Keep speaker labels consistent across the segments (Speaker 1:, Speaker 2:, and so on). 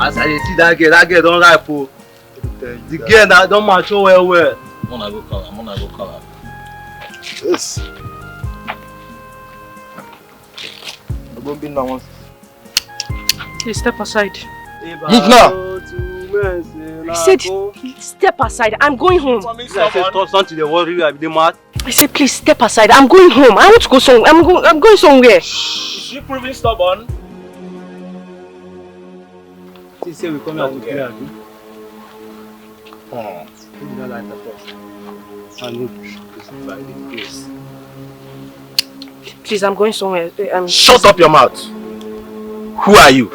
Speaker 1: As I see that girl don't ripe for. The girl that don't mature well.
Speaker 2: I'm gonna go call her.
Speaker 3: Yes. I'm going to be now.
Speaker 4: Please step aside.
Speaker 3: Move now.
Speaker 4: I said, step aside. I'm going home.
Speaker 1: I said, stop something. They worry you. They mad.
Speaker 4: I said, please step aside. I'm going home. I want to go somewhere. I'm going somewhere.
Speaker 2: Is she proving stubborn?
Speaker 1: She say we come here to clear. You don't like the first. I know by the grace.
Speaker 4: Please, I'm going somewhere.
Speaker 2: Shut up your mouth. Who are you?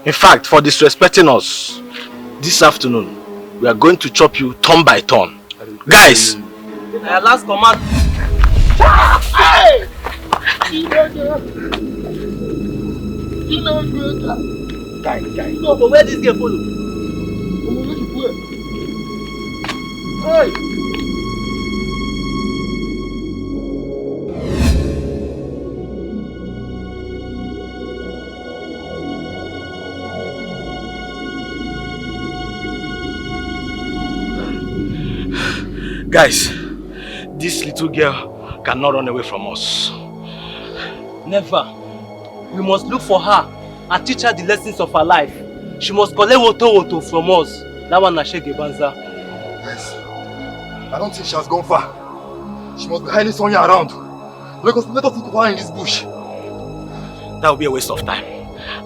Speaker 2: In fact, for disrespecting us, this afternoon, we are going to chop you turn by turn. Guys!
Speaker 1: Last command.
Speaker 2: Hey!
Speaker 1: Guy. No, but where this girl follow? Hey!
Speaker 2: Guys, this little girl cannot run away from us.
Speaker 1: Never. We must look for her and teach her the lessons of her life. She must collect woto from us. That one na shege banza.
Speaker 3: Yes. I don't think she has gone far. She must be hiding somewhere around. Let us look for her in this bush.
Speaker 2: That will be a waste of time.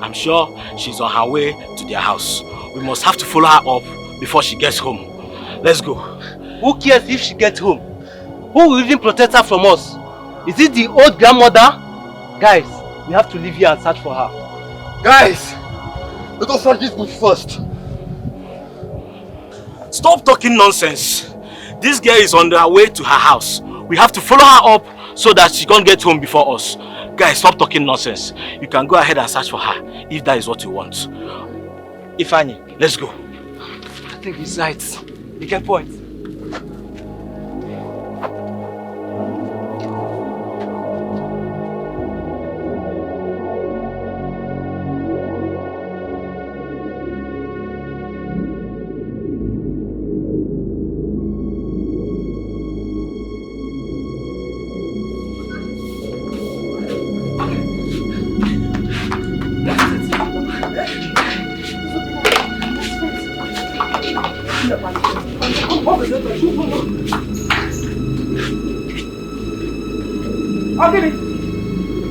Speaker 2: I'm sure she's on her way to their house. We must have to follow her up before she gets home. Let's go.
Speaker 1: Who cares if she gets home? Who will even protect her from us? Is it the old grandmother? Guys, we have to leave here and search for her.
Speaker 3: Guys! Let us search this bush first.
Speaker 2: Stop talking nonsense. This girl is on her way to her house. We have to follow her up so that she can't get home before us. Guys, stop talking nonsense. You can go ahead and search for her if that is what you want. Ifeanyi, let's go.
Speaker 1: I think he's right. You get point.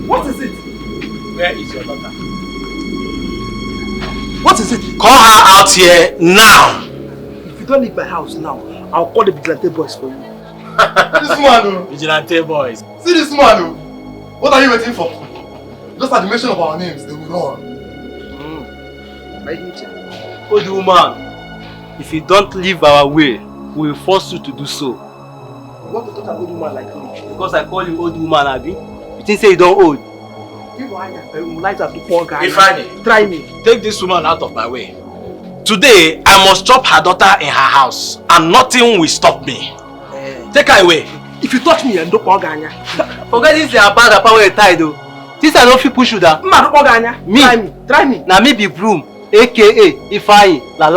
Speaker 4: What is it?
Speaker 2: Where is your daughter?
Speaker 4: What is it?
Speaker 2: Call her out here now!
Speaker 4: If you don't leave my house now, I'll call the vigilante boys for you.
Speaker 3: This man,
Speaker 2: Vigilante boys.
Speaker 3: see this man. What are you waiting for? Just at the mention of our names, they will run.
Speaker 1: Old woman, if you don't leave our way, we will force you to do so.
Speaker 4: You want to talk to an old woman like me?
Speaker 1: Because I call you old woman, Abi. You think say you don't old?
Speaker 2: Ifeanyi,
Speaker 4: try me.
Speaker 2: take this woman out of my way. Today, I must chop her daughter in her house and nothing will stop me. Take her away.
Speaker 4: If you touch me, I'm not going to
Speaker 1: Forget this your bad apart where you tied though. This I don't feel push you down. Me?
Speaker 4: Try me.
Speaker 1: Now me be broom, aka Ifeanyi, la.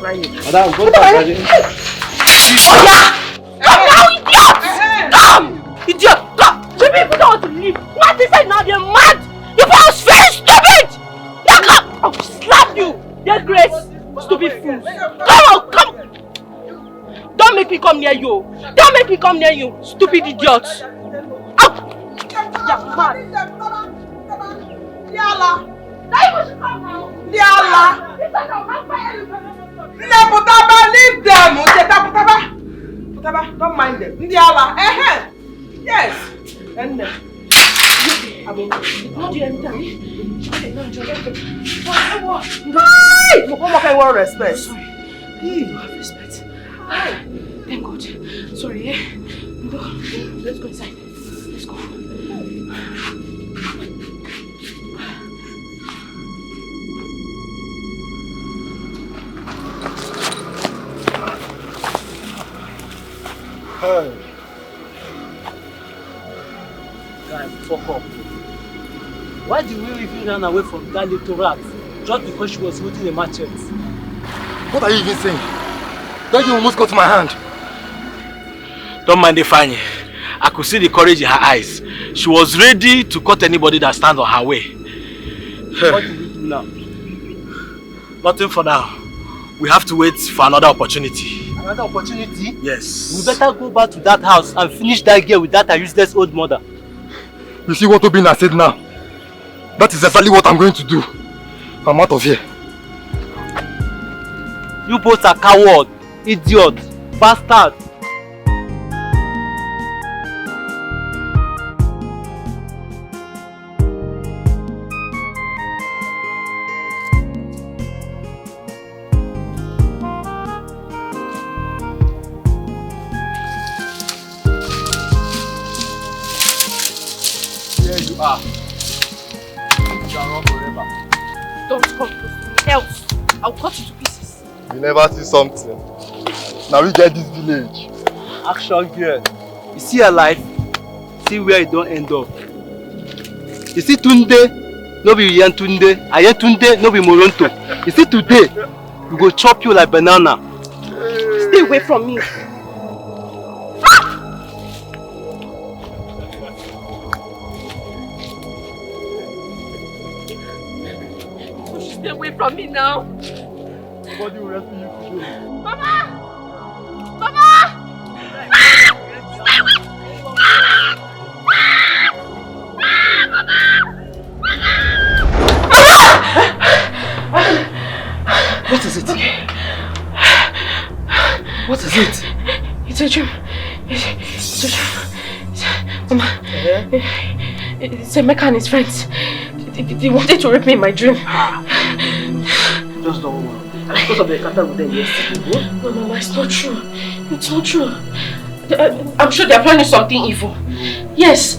Speaker 4: Try me.
Speaker 1: Madam, go back.
Speaker 4: Come! Idiot! Come! You people don't want to leave. What is it now? They're mad! You people are very stupid! Now come! I'll slap you! Dear Grace! Stupid fools! Come on! Come! Don't make me come near you! Don't make me come near you! Stupid idiots! Out! You're mad! Diala! Diala! Leave them! Putaba, don't mind them. Diala! Yes! And then, I will not do anything. I want respect. Sorry. You have respect. Thank God. Sorry, Go. Let's go inside. Let's go.
Speaker 1: Hey. Guys, fuck up. Why do we even run away from that little rat? just because she was holding a machete.
Speaker 3: What are you even saying? That you almost cut my hand.
Speaker 2: Don't mind Ifeanyi. I could see the courage in her eyes. She was ready to cut anybody that stands on her way.
Speaker 1: What do we do now?
Speaker 2: Nothing for now. We have to wait for another opportunity.
Speaker 1: Another opportunity?
Speaker 2: Yes.
Speaker 1: We better go back to that house and finish that girl with that useless old mother.
Speaker 3: You see what Obinna said now? That is exactly what I'm going to do. I'm out of here.
Speaker 1: You both are coward, idiot, bastard.
Speaker 3: Here you are. You are wrong forever.
Speaker 4: Don't come close to me, else I'll cut you to pieces.
Speaker 3: You never see something. Now we get this village.
Speaker 1: Action girl. You see her life, see where it don't end up. You see Tunde, no be Yen Tunde, Ayen Tunde, no be Moronto. You see today, we go chop you like banana.
Speaker 4: Stay away from me. Stay away from me now.
Speaker 3: Nobody will rescue you today.
Speaker 4: Mama! Mama!
Speaker 1: What is it? What is it?
Speaker 4: It's a dream. It's a dream. Mama, it's Emeka and his friends. They wanted to rape me in my dream.
Speaker 1: Just don't worry. Because of the encounter with them yesterday.
Speaker 4: No, Mama, it's not true. It's not true. I'm sure they're planning something evil. Yes.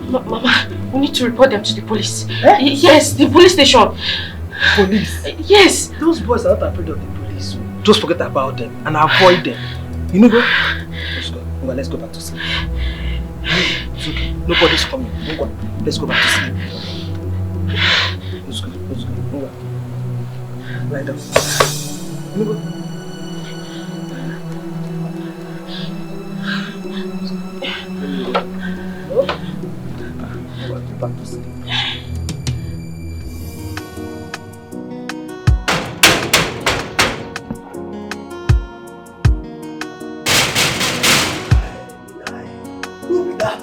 Speaker 4: Mama, we need to report them to the police.
Speaker 1: Eh?
Speaker 4: Yes, the police station.
Speaker 1: Police?
Speaker 4: Yes.
Speaker 1: Those boys are not afraid of the police. Just forget about them and avoid them. You know, bro? Let's go. Well, let's go back to sleep. It's okay. Nobody's coming. Go on. Let's go back to sleep. Let's go. Let's go. Go on. Lie down. You know, bro? Go back to sleep.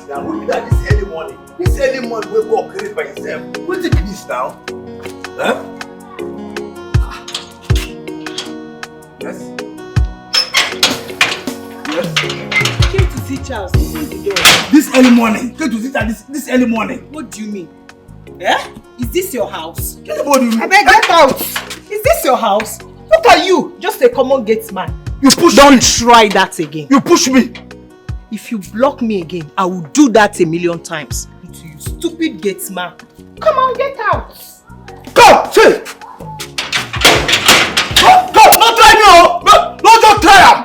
Speaker 5: Now, who be that this early morning? This early morning, wake up, create by himself. What is this now? Huh? Yes? Yes?
Speaker 6: Came to see Charles. Open the door.
Speaker 5: This early morning? Came to see Charles this early morning?
Speaker 6: What do you mean? Eh? Is this your house?
Speaker 5: What do you mean?
Speaker 6: I beg, get out! Is this your house? Look at you! Just a common gate man.
Speaker 5: You push
Speaker 6: Don't
Speaker 5: me!
Speaker 6: try that again.
Speaker 5: You push me!
Speaker 6: If you block me again, I will do that a million times. To you stupid gate man. Come on, get out!
Speaker 5: Come! Say! Go! Go! Not try me! Oh! No! No! Don't try him!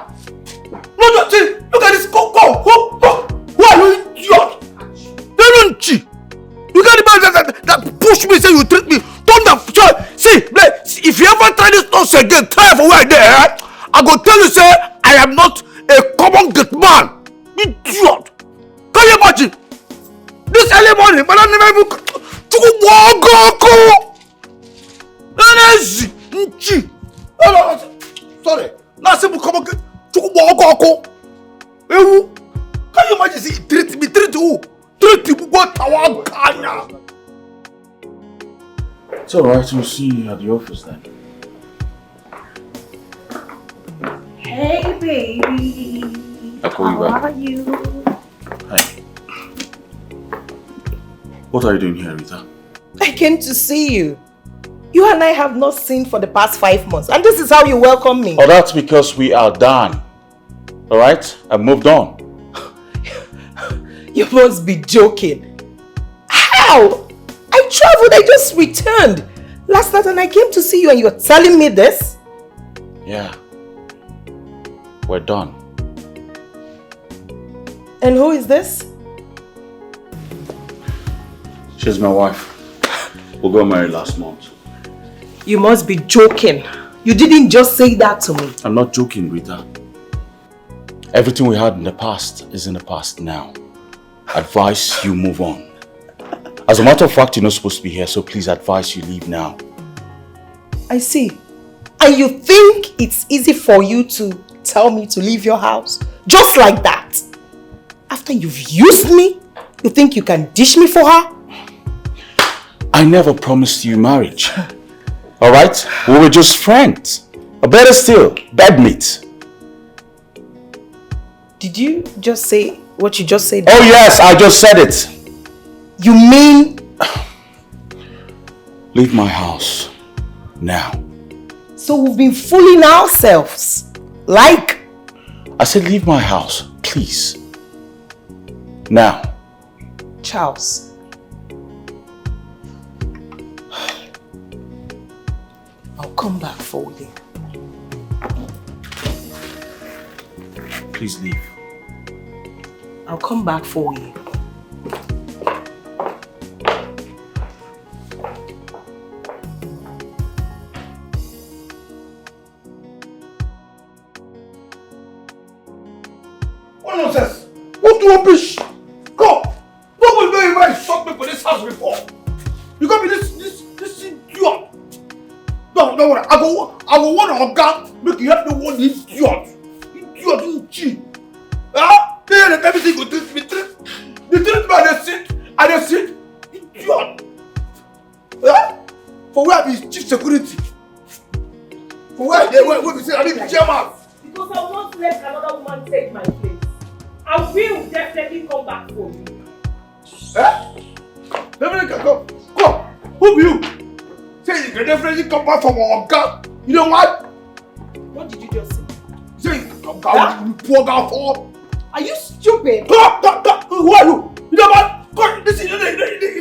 Speaker 5: No! Don't see! Look at this! Go! Go! Go! Go! Who are you idiot? They don't cheat! You got the man that push me, say you treat me. Don't see! If you ever try this nonsense again, try for where there. I go tell you, say, I am not a common gate man. Idiot! Can you imagine? This early morning, but I never even sorry. Now simple come on. Can you imagine? See, treat who? Treat people what our Ghana.
Speaker 7: It's alright, we'll see you at the office then.
Speaker 6: Hey, baby.
Speaker 7: I'll call you back.
Speaker 6: How are you?
Speaker 7: Hi. What are you doing here, Rita?
Speaker 6: I came to see you. You and I have not seen for the past 5 months, and this is how you welcome me.
Speaker 7: Oh, that's because we are done. Alright? I moved on.
Speaker 6: You must be joking. How? I traveled, I just returned last night and I came to see you and you're telling me this?
Speaker 7: Yeah. We're done.
Speaker 6: And who is this?
Speaker 7: She's my wife. We got married last month.
Speaker 6: You must be joking. You didn't just say that to me.
Speaker 7: I'm not joking, Rita. Everything we had in the past is in the past now. Advise you move on. As a matter of fact, you're not supposed to be here, so please advise you leave now.
Speaker 6: I see. And you think it's easy for you to tell me to leave your house? Just like that? After you've used me, you think you can dish me for her?
Speaker 7: I never promised you marriage. Alright? We were just friends. Or better still, bedmates.
Speaker 6: Did you just say what you just said?
Speaker 7: Oh yes, I just said it.
Speaker 6: You mean...
Speaker 7: Leave my house. Now.
Speaker 6: So we've been fooling ourselves. Like?
Speaker 7: I said leave my house, please. Now.
Speaker 6: Charles. I'll come back for you.
Speaker 7: Please leave.
Speaker 6: I'll come back for you.
Speaker 5: What nonsense? What do you want, bitch? Go! Nobody know if I shot me for this house before. You got me this idiot. No, don't worry. I go want a gun. Make you help me one idiot. Idiot, you cheat. Ah, they everything go treat me. They treat me and they sit. Idiot. Ah, for where I be chief security. For where we say I be chairman.
Speaker 4: Because I won't let another woman take my place. I will definitely come back for you.
Speaker 5: Eh? Definitely come. Come. Who be you? Say you can definitely come back from our gun. You know what?
Speaker 6: What did you just say?
Speaker 5: Say you come back. You poor girl for.
Speaker 6: Are you stupid?
Speaker 5: Come. Who are you? You know what? Come. Listen. You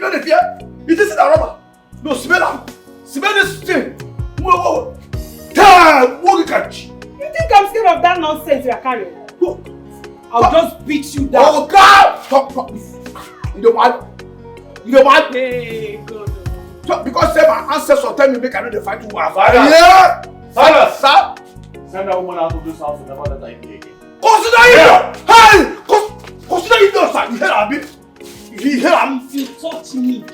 Speaker 5: know the fear. Is this a rubber? No, smell am. Smell this thing. Whoa. Damn. What catch?
Speaker 4: You think I'm scared of that nonsense you're carrying? I'll just beat you down.
Speaker 5: Oh God! Stop. You know what?
Speaker 4: Hey, God.
Speaker 5: So, because say my ancestors tell me make I know the fight to my father.
Speaker 2: Yeah.
Speaker 5: Father, sir.
Speaker 2: Send that woman out of this house and never let her in here again.
Speaker 5: Consider it. Hey, consider it, sir. You hear me? You hear me?
Speaker 4: If you touch me,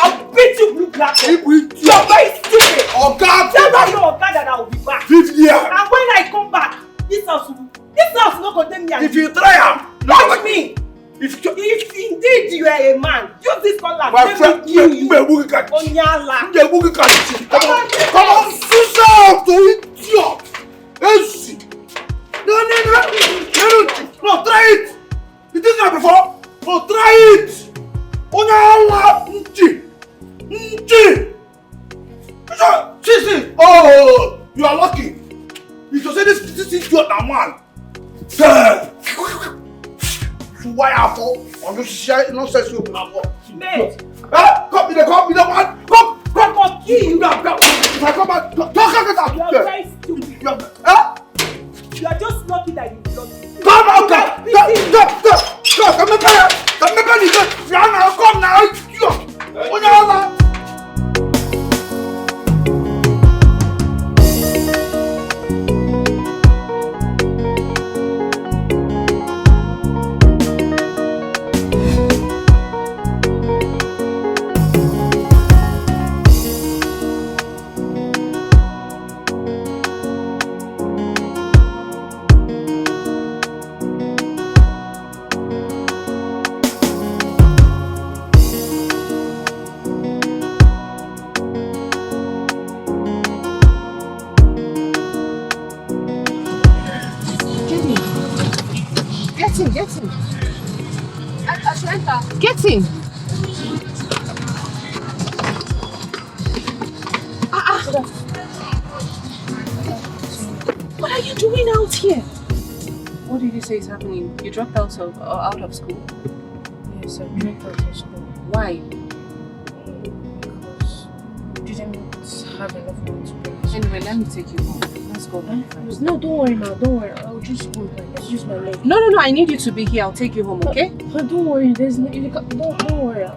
Speaker 4: I'll beat you blue black.
Speaker 5: You're
Speaker 4: very stupid.
Speaker 5: Oh God!
Speaker 4: Tell your God that I will be back.
Speaker 5: 50 years.
Speaker 4: And when I come back, this house will not condemn me.
Speaker 5: If you try am,
Speaker 4: watch me. If indeed you are a man, use this cutlass.
Speaker 5: My friend, you may book it.
Speaker 4: Onyala.
Speaker 5: You may book it. Come on, sister, to idiot. Yes. No, try it. You did that before. No, try it. Onyala. See. Oh, you are lucky. You just say this idiot na man. Why I fall? I'm just sharing nonsense with you.
Speaker 4: Mate.
Speaker 5: Come, man. Come.
Speaker 4: I'll kill you.
Speaker 5: If I come back, don't get
Speaker 4: You
Speaker 5: out.
Speaker 4: are very stupid. You are just lucky that you blocked me.
Speaker 5: Come out, come now.
Speaker 8: Get in. What are you doing out here?
Speaker 9: What did you say is happening? You dropped out of school?
Speaker 8: Yes, I dropped out of school.
Speaker 9: Why?
Speaker 8: Because we didn't have enough money to pay.
Speaker 9: Anyway, let me take you home. Let's go home first.
Speaker 8: No, don't worry now. Don't worry. I'll just go. Let's use my leg.
Speaker 9: No. I need you to be here. I'll take you home, okay?
Speaker 8: Don't worry. There's no. Don't worry.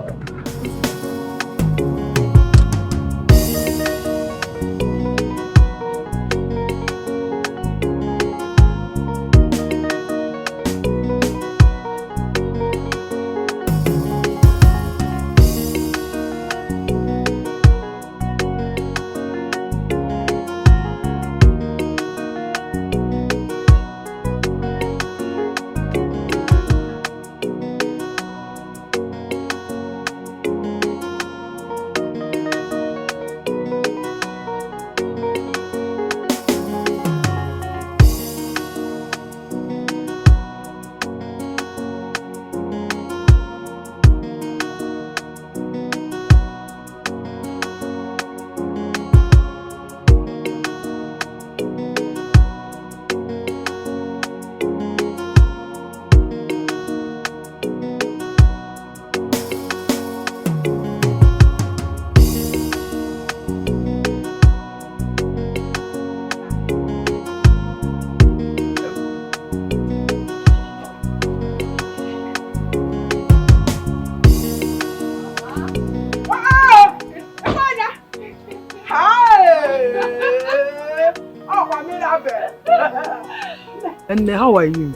Speaker 1: And how are you?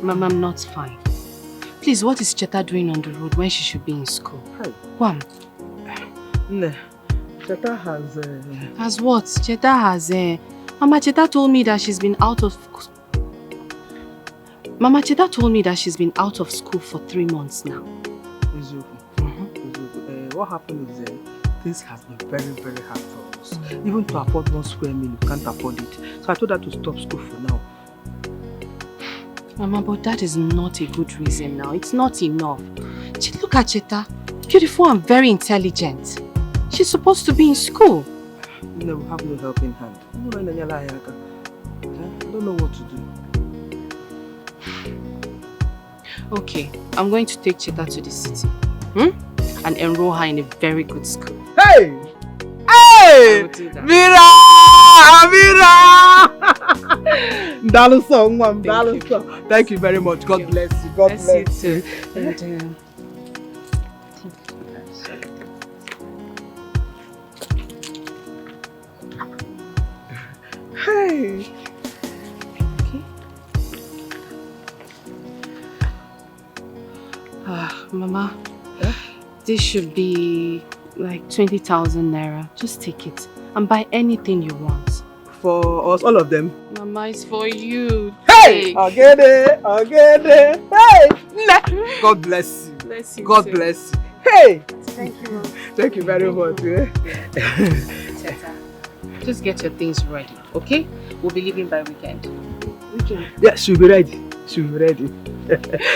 Speaker 9: Mama, I'm not fine. Please, what is Cheta doing on the road when she should be in school?
Speaker 1: Hi.
Speaker 9: Wham.
Speaker 1: No. Cheta has...
Speaker 9: Has what? Cheta has... Mama Cheta told me that she's been out of... Mama Cheta told me that she's been out of school for 3 months now.
Speaker 1: What happened is things have been very, very hard for us. Even to afford 1 square meal, we can't afford it. So I told her to stop school for now.
Speaker 9: Mama, but that is not a good reason now. It's not enough. Look at Cheta. Beautiful and very intelligent. She's supposed to be in school.
Speaker 1: No, we have no help in hand. I don't know what to do.
Speaker 9: Okay, I'm going to take Cheta to the city. And enroll her in a very good school.
Speaker 1: Hey! Hey! Mira! Dalu song, mom. Dalu song. Thank you very much. God bless you. God bless you.
Speaker 9: And,
Speaker 1: hey!
Speaker 9: Okay. Mama, this should be like 20,000 naira. Just take it and buy anything you want.
Speaker 1: For us, all of them?
Speaker 9: Mama, it's for you.
Speaker 1: Hey! I'll get it. I'll get it. Hey! God bless you.
Speaker 9: Bless you.
Speaker 1: God
Speaker 9: too.
Speaker 1: bless you. Hey!
Speaker 9: Thank you, Mom.
Speaker 1: Thank you very much.
Speaker 9: Cheta, just get your things ready, okay? We'll be leaving by weekend. Weekend?
Speaker 1: Yeah, she'll be ready. She'll be ready.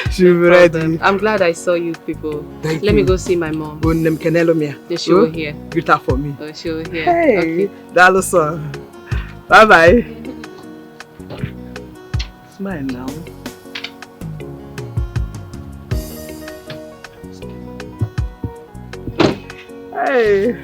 Speaker 1: She'll be ready.
Speaker 9: I'm glad I saw you people. Let me go see my mom.
Speaker 1: Yeah,
Speaker 9: she will hear.
Speaker 1: Greet her for me.
Speaker 9: Oh, she will hear.
Speaker 1: Hey,
Speaker 9: Okay.
Speaker 1: Dalu song. Bye bye. Smile now. Hey.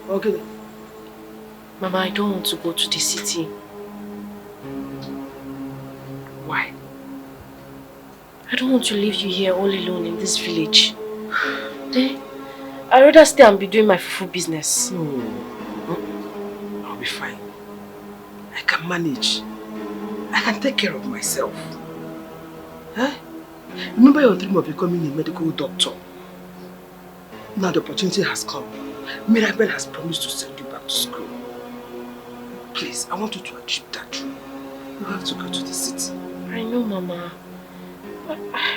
Speaker 1: Okay.
Speaker 8: Mama, I don't want to go to the city.
Speaker 1: Why?
Speaker 8: I don't want to leave you here all alone in this village. I'd rather stay and be doing my fufu business.
Speaker 1: No. I'll be fine. I can manage. I can take care of myself. Huh? Remember your dream of becoming a medical doctor? Now the opportunity has come. Mirabel has promised to send you back to school. Please, I want you to achieve that dream. You have to go to the city.
Speaker 8: I know, Mama.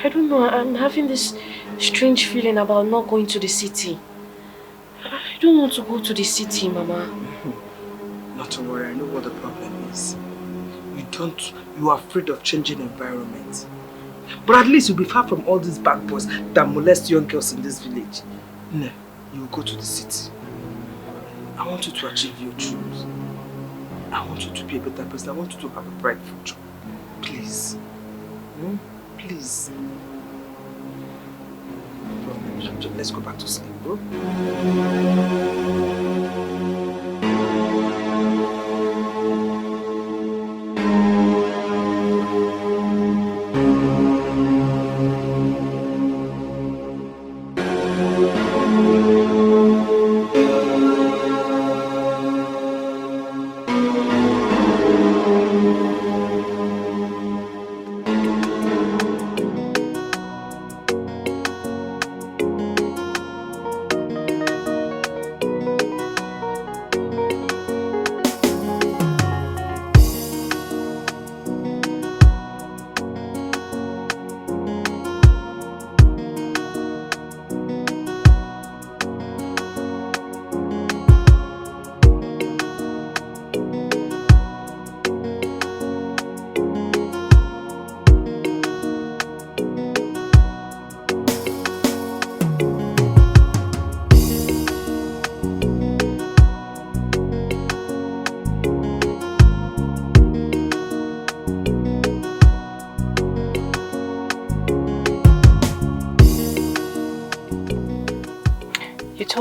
Speaker 8: I don't know. I'm having this strange feeling about not going to the city. I don't want to go to the city, Mama.
Speaker 1: Not to worry, I know what the problem is. You are afraid of changing environment. But at least you'll be far from all these bad boys that molest young girls in this village. No, you'll go to the city. I want you to achieve your dreams. I want you to be a better person. I want you to have a bright future. Please. Please. Let's go back to sleep, bro.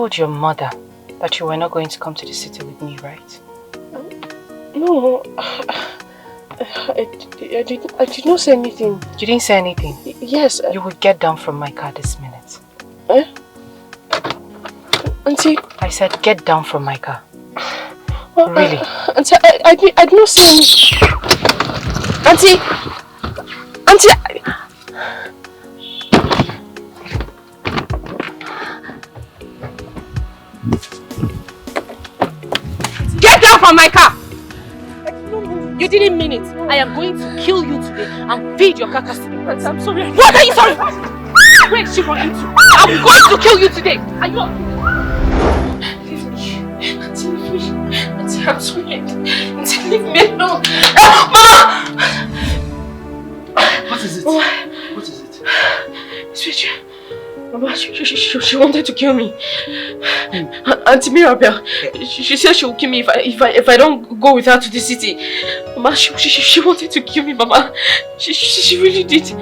Speaker 9: told your mother that you were not going to come to the city with me, right?
Speaker 8: No, I did not say anything.
Speaker 9: You didn't say anything?
Speaker 8: Yes.
Speaker 9: You will get down from my car this minute.
Speaker 8: Eh? Auntie?
Speaker 9: I said get down from my car. Really?
Speaker 8: Auntie, I did not say anything. Auntie!
Speaker 4: Get down from my car! You didn't mean it. I am going to kill you today and feed your carcass to the birds. I'm sorry. What are you sorry for? Where is she running to? I'm going to kill you today. Are you... Auntie, I'm sorry. Auntie, leave me alone. Mama!
Speaker 1: What is it? What is it?
Speaker 8: It's Frederick. Mama, she wanted to kill me. Auntie Mirabel, she said she will kill me if I don't go with her to the city. Mama, she wanted to kill me, Mama. She really did.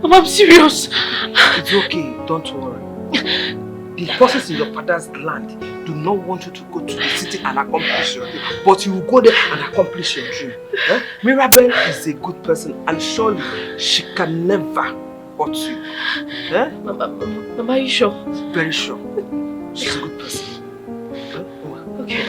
Speaker 8: Mama, I'm serious.
Speaker 1: It's okay, don't worry. The forces in your father's land do not want you to go to the city and accomplish your dream, but you will go there and accomplish your dream. Eh? Mirabel is a good person and surely she can never hurt you. Eh?
Speaker 8: Mama, are you sure?
Speaker 1: Very sure. She's a good person. Eh? Okay.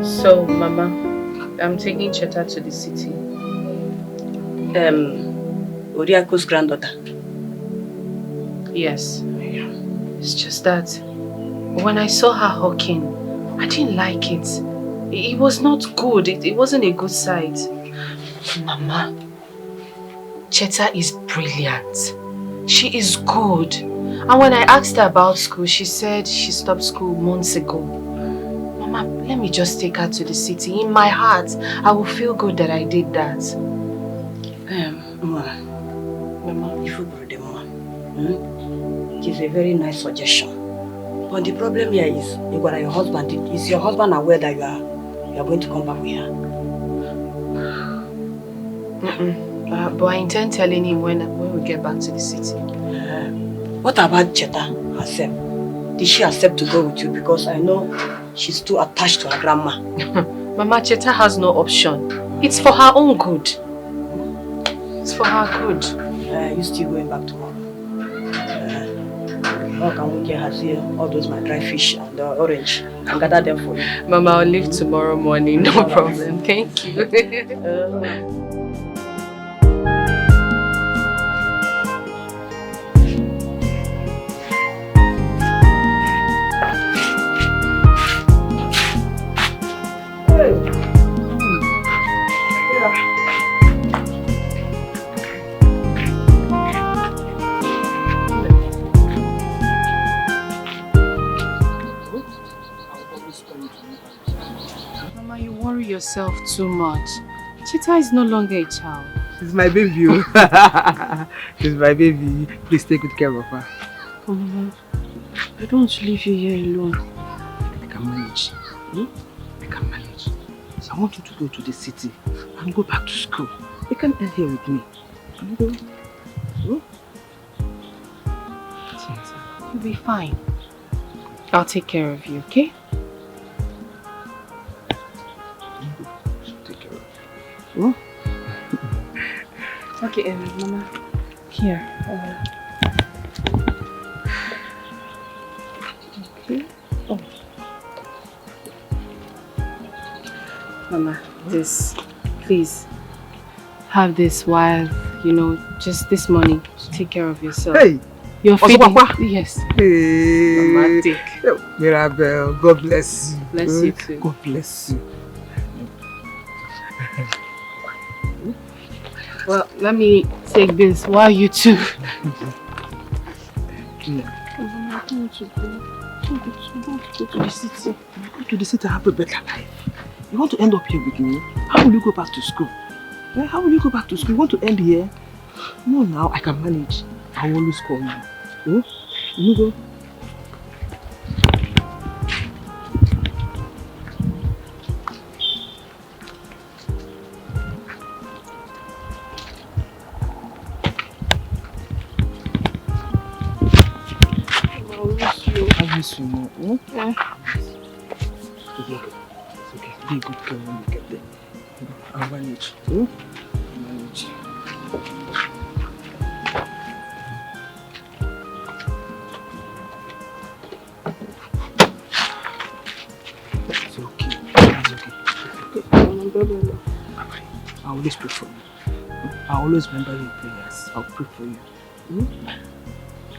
Speaker 9: So, Mama, I'm taking Cheta to the city.
Speaker 4: Oriako's granddaughter.
Speaker 9: Yes. It's just that when I saw her hawking, I didn't like it. It was not good. It wasn't a good sight. Mama, Cheta is brilliant. She is good. And when I asked her about school, she said she stopped school months ago. Mama, let me just take her to the city. In my heart, I will feel good that I did that.
Speaker 4: Mama, if you brought them on, it is a very nice suggestion. But the problem here is, your husband. Is your husband aware that you are going to come back with her?
Speaker 9: But I intend telling him when we get back to the city.
Speaker 4: What about Cheta herself? Did she accept to go with you? Because I know she's too attached to her grandma.
Speaker 9: Mama, Cheta has no option. It's for her own good. It's for her good.
Speaker 4: You still going back tomorrow? How can we get her see all those my dry fish and the orange and gather them for you?
Speaker 9: Mama, I'll leave tomorrow morning. No problem. Thank you. Mama, you worry yourself too much. Cheta is no longer a child.
Speaker 1: She's my baby. She's my baby. Please take good care of her.
Speaker 8: Oh, Mama, I don't want to leave you here alone.
Speaker 1: I can manage. I can manage. I want you to go to the city and go back to school. You can end here with me.
Speaker 9: You'll be fine. I'll take care of you, okay?
Speaker 1: Take care of you.
Speaker 8: Okay, Mama. Here. Okay. Oh.
Speaker 9: Mama, this, please, have this while, just this morning. Take care of yourself.
Speaker 1: Hey!
Speaker 9: You're feeding.
Speaker 1: Papa?
Speaker 9: Yes.
Speaker 1: Hey!
Speaker 9: Mama, take.
Speaker 1: Mirabel, God bless you.
Speaker 9: Bless you too.
Speaker 1: God bless you.
Speaker 9: Well, let me take this while you two.
Speaker 1: I don't want to go. Go to the city. Go to the city, have a better life. You want to end up here with me? How will you go back to school? How will you go back to school? You want to end here? No, now I can manage. I will always call you. You go. I miss you more. Yeah. It's okay. Be a good girl when you get there. I'll manage. I'll manage. It's okay. It's okay. I always pray for you. I always remember your prayers. I'll pray for you.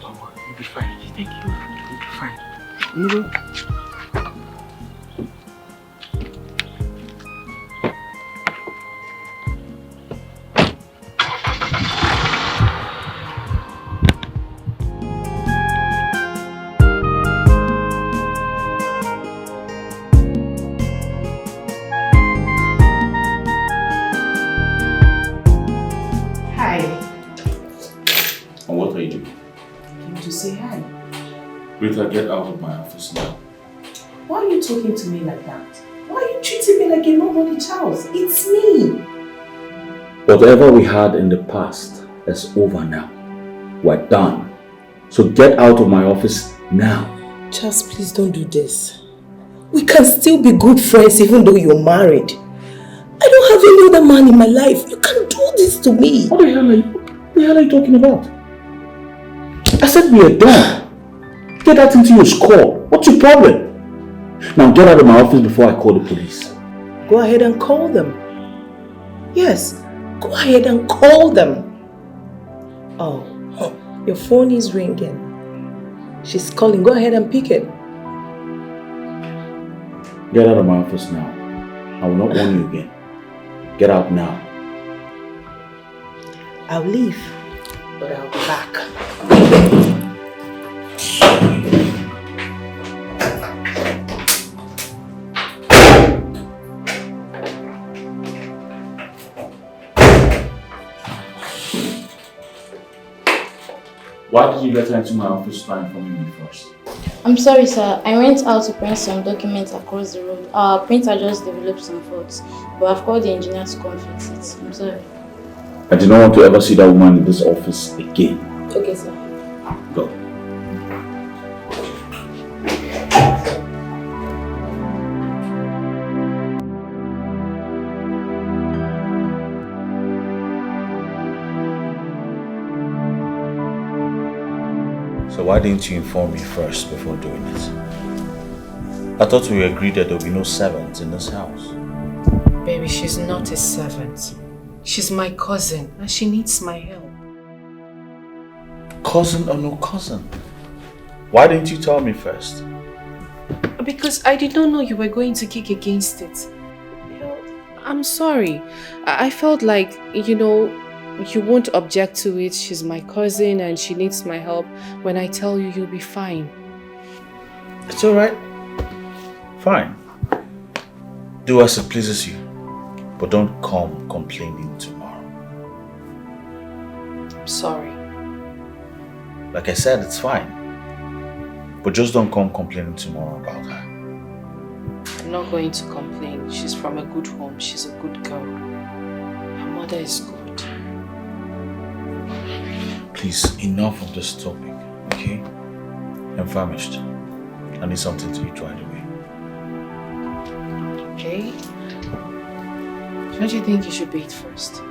Speaker 1: Don't worry, you'll be fine. Thank you. You'll be fine. You know?
Speaker 7: Rita, get out of my office now.
Speaker 6: Why are you talking to me like that? Why are you treating me like a nobody child? It's me.
Speaker 7: Whatever we had in the past is over now. We're done. So get out of my office now.
Speaker 6: Charles, please don't do this. We can still be good friends even though you're married. I don't have any other man in my life. You can't do this to me.
Speaker 7: What the hell are you talking about? I said we are done. Get that into your skull. What's your problem? Now get out of my office before I call the police.
Speaker 6: Go ahead and call them. Yes, go ahead and call them. Oh, your phone is ringing. She's calling. Go ahead and pick it.
Speaker 7: Get out of my office now. I will not warn you again. Get out now.
Speaker 6: I'll leave, but I'll be back.
Speaker 7: Why did you let her into my office without informing me first?
Speaker 10: I'm sorry, sir. I went out to print some documents across the road. Our printer just developed some faults, but I've called the engineer to come fix it. I'm sorry.
Speaker 7: I do not want to ever see that woman in this office again.
Speaker 10: Okay, sir.
Speaker 7: Go. So why didn't you inform me first before doing it? I thought we agreed that there would be no servants in this house.
Speaker 9: Baby, she's not a servant. She's my cousin and she needs my help.
Speaker 7: Cousin or no cousin? Why didn't you tell me first?
Speaker 9: Because I did not know you were going to kick against it. I'm sorry. I felt like, you won't object to it. She's my cousin and she needs my help. When I tell you, you'll be fine.
Speaker 7: It's alright. Fine. Do as it pleases you. But don't come complaining tomorrow.
Speaker 9: I'm sorry.
Speaker 7: Like I said, it's fine. But just don't come complaining tomorrow about her.
Speaker 9: I'm not going to complain. She's from a good home. She's a good girl. Her mother is good.
Speaker 7: Please, enough of this topic, okay? I'm famished. I need something to eat right away.
Speaker 9: Okay. Don't you think you should bathe first?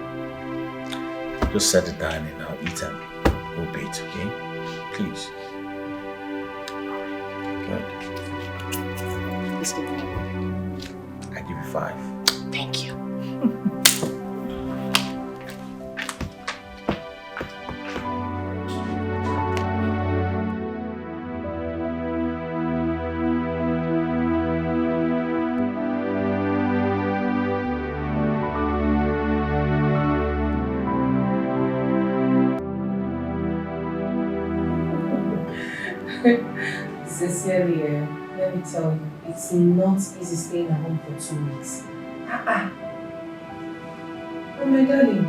Speaker 7: Just set it down and I'll eat and we'll bathe, okay? Please. Good.
Speaker 9: Let's give me.
Speaker 7: I give you 5.
Speaker 9: Thank you. Sincerely, let me tell you, it's not easy staying at home for 2 weeks. Oh my darling,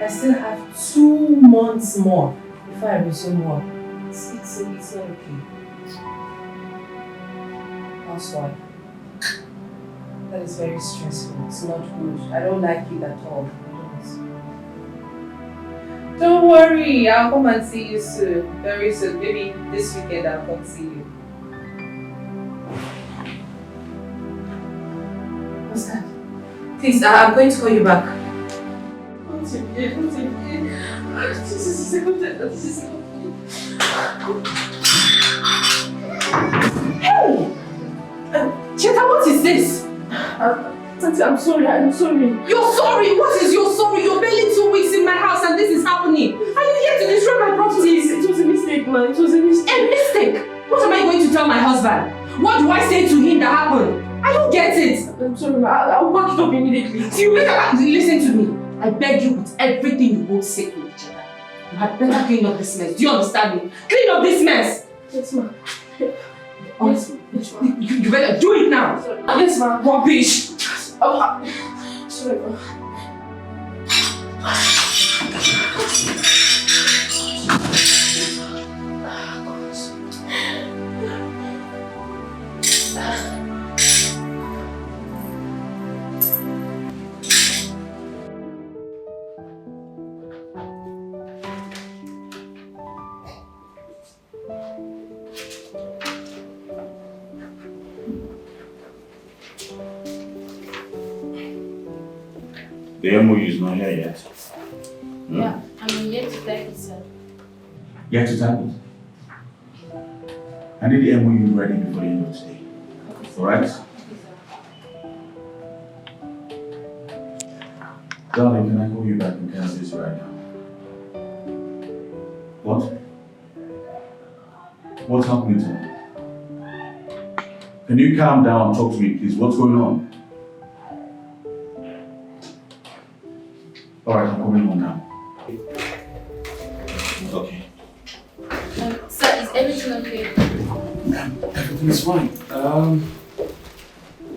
Speaker 9: I still have 2 months more before I resume work. It's not okay. Housewife. That is very stressful. It's not good. I don't like it at all. Don't worry, I'll come and see you soon. Very soon. Maybe this weekend I'll come see you. What's that? Please, I'm going to call you back. Don't again. This is Hey! Cheta, what is this? Auntie, I'm sorry. You're sorry? What is your sorry? You're barely 2 weeks in my house and this is happening. Are you here to destroy my properties?
Speaker 8: It was a mistake, man. It was a mistake.
Speaker 9: A mistake? What am I going to tell my husband? What do I say to him that happened? I don't get it.
Speaker 8: I'm sorry, man. I'll back it up immediately.
Speaker 9: You better listen to me. I beg you with everything you both say to each other. You had better clean up this mess. Do you understand me? Clean up this mess.
Speaker 8: Yes, ma'am.
Speaker 9: Oh,
Speaker 8: yes, ma'am.
Speaker 9: You better do it now.
Speaker 8: Yes, ma'am.
Speaker 9: Rubbish.
Speaker 8: Sorry, ma'am.
Speaker 7: The MOU is not here yet.
Speaker 10: Yeah, I'm yet to type it, sir.
Speaker 7: Yet to type it? I need the MOU ready before the end of today. Alright? Darling, can I call you back in Kansas right now? What? What's happening to me? Can you calm down and talk to me, please? What's going on? Alright, I'm coming home now. Okay.
Speaker 10: Sir, is everything okay?
Speaker 7: Everything is fine.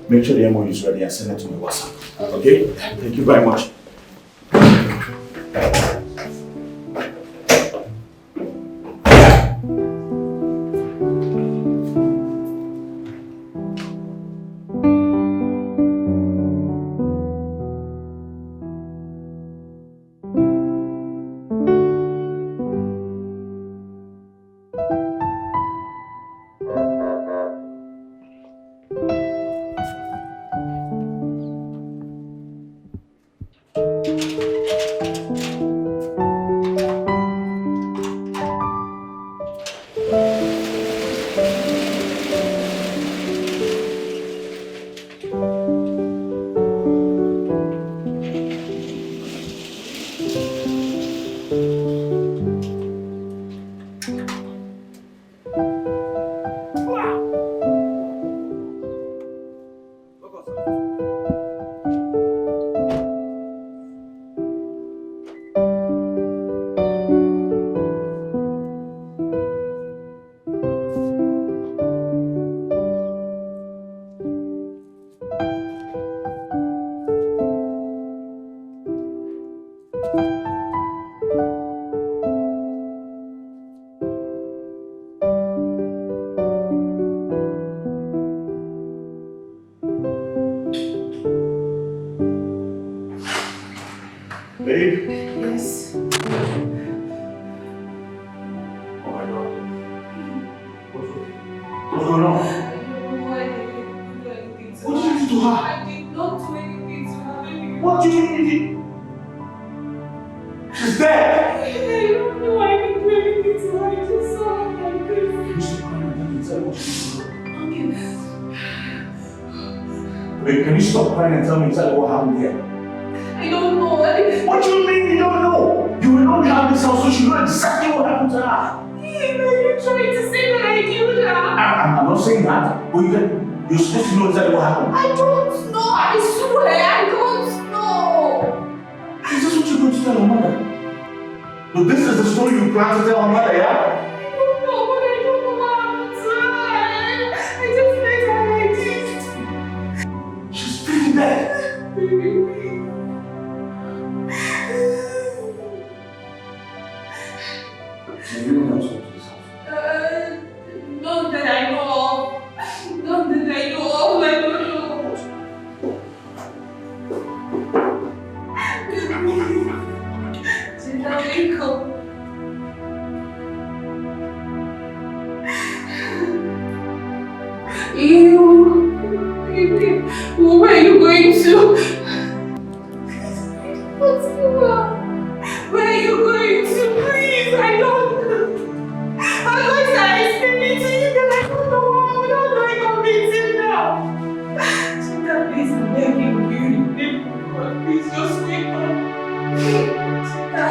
Speaker 7: Make sure the MOU is ready and send it to my WhatsApp. Okay? Thank you very much. Babe?
Speaker 9: Yes.
Speaker 7: Oh my God. What's going on?
Speaker 9: I don't know why I didn't do anything to her.
Speaker 7: What did you do to her?
Speaker 9: I did not do anything to her, baby.
Speaker 7: What did you do? She's dead!
Speaker 9: I don't know why I didn't do anything to her. I just saw her like this.
Speaker 7: You should cry and tell me what she's doing.
Speaker 9: Okay.
Speaker 7: Babe, can you stop crying and tell me exactly what happened here?
Speaker 9: I don't know.
Speaker 7: What do you mean you don't know? You will not have this house, so you know exactly what happened to her.
Speaker 9: You're trying to say that I killed her.
Speaker 7: I'm not saying that, but you're supposed to know exactly what happened.
Speaker 9: I don't know. I swear I don't know.
Speaker 7: Is this what you're going to tell her mother? So this is the story you plan to tell her mother, yeah?
Speaker 9: I don't know, but I don't know
Speaker 8: Where are you going to? Where are you going to? Please, I don't. I'm going to explain it to you that I don't know how to convince him now. Chika, please, I'm begging you. God, please, just wake up. Chika.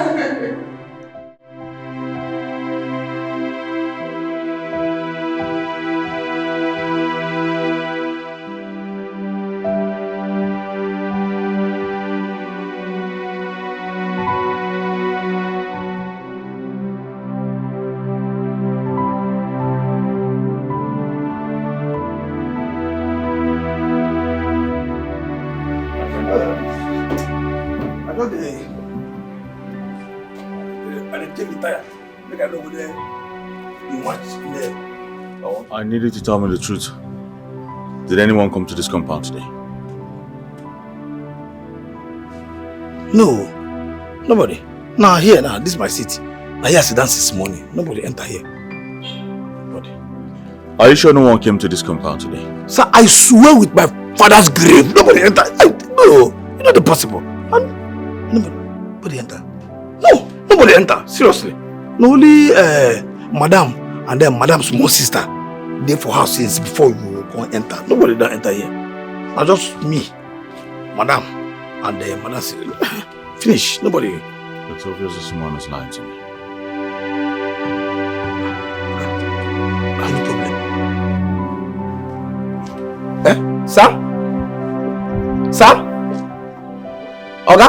Speaker 7: I need you to tell me the truth. Did anyone come to this compound today?
Speaker 5: No, nobody. Now here, now this is my city. Now here I sit down since morning. Nobody enter here. Nobody.
Speaker 7: Are you sure no one came to this compound today?
Speaker 5: Sir, I swear with my father's grave, nobody enter. No, it's not possible. Nobody enter. No, nobody enter. Seriously. No, only Madam and then Madam's small sister. They for house since before you go enter. Nobody don't enter here. Now just me, Madam, and then Madam. Finish. Nobody.
Speaker 7: It's obvious that someone is lying to me.
Speaker 5: No problem. Sir? Sir? Oga?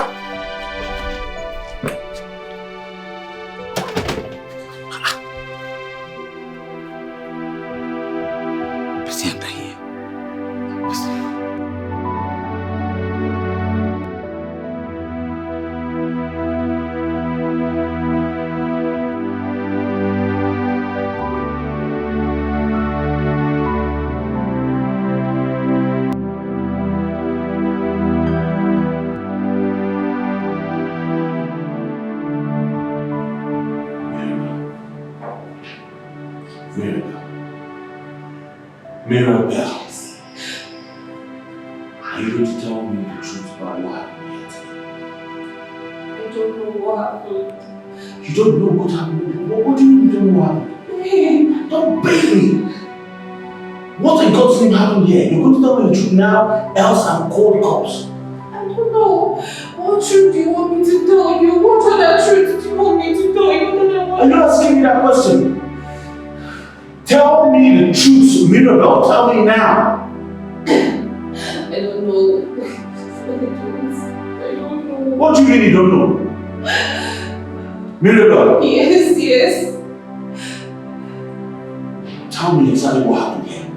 Speaker 7: Mirabel, are you going to tell me the truth about what happened here today?
Speaker 8: I don't know what happened.
Speaker 7: You don't know what happened? What do you mean you don't know what happened? Don't bait me! What in God's name happened here? You're going to tell me the truth now, else I'm called cops.
Speaker 8: I don't know. What truth do you want me to tell you? What other truth do you want me to tell you?
Speaker 7: Are you asking me that question? Tell me the truth, Mirabel. Tell me now.
Speaker 8: I don't know. I don't know.
Speaker 7: What do you mean you don't know? Mirabel.
Speaker 8: Yes.
Speaker 7: Tell me exactly what happened here.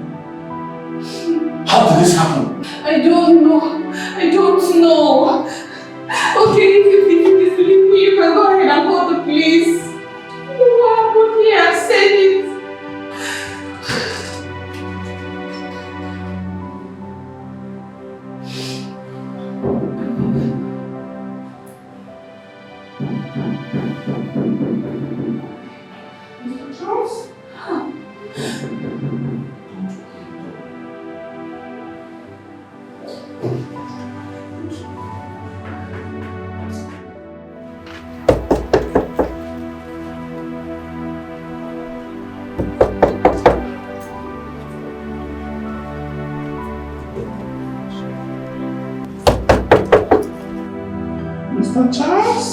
Speaker 7: How did this happen?
Speaker 8: I don't know. Okay, if you disbelieve me, you can go ahead and call the police. What happened here? I've said it.
Speaker 7: Mr. Charles?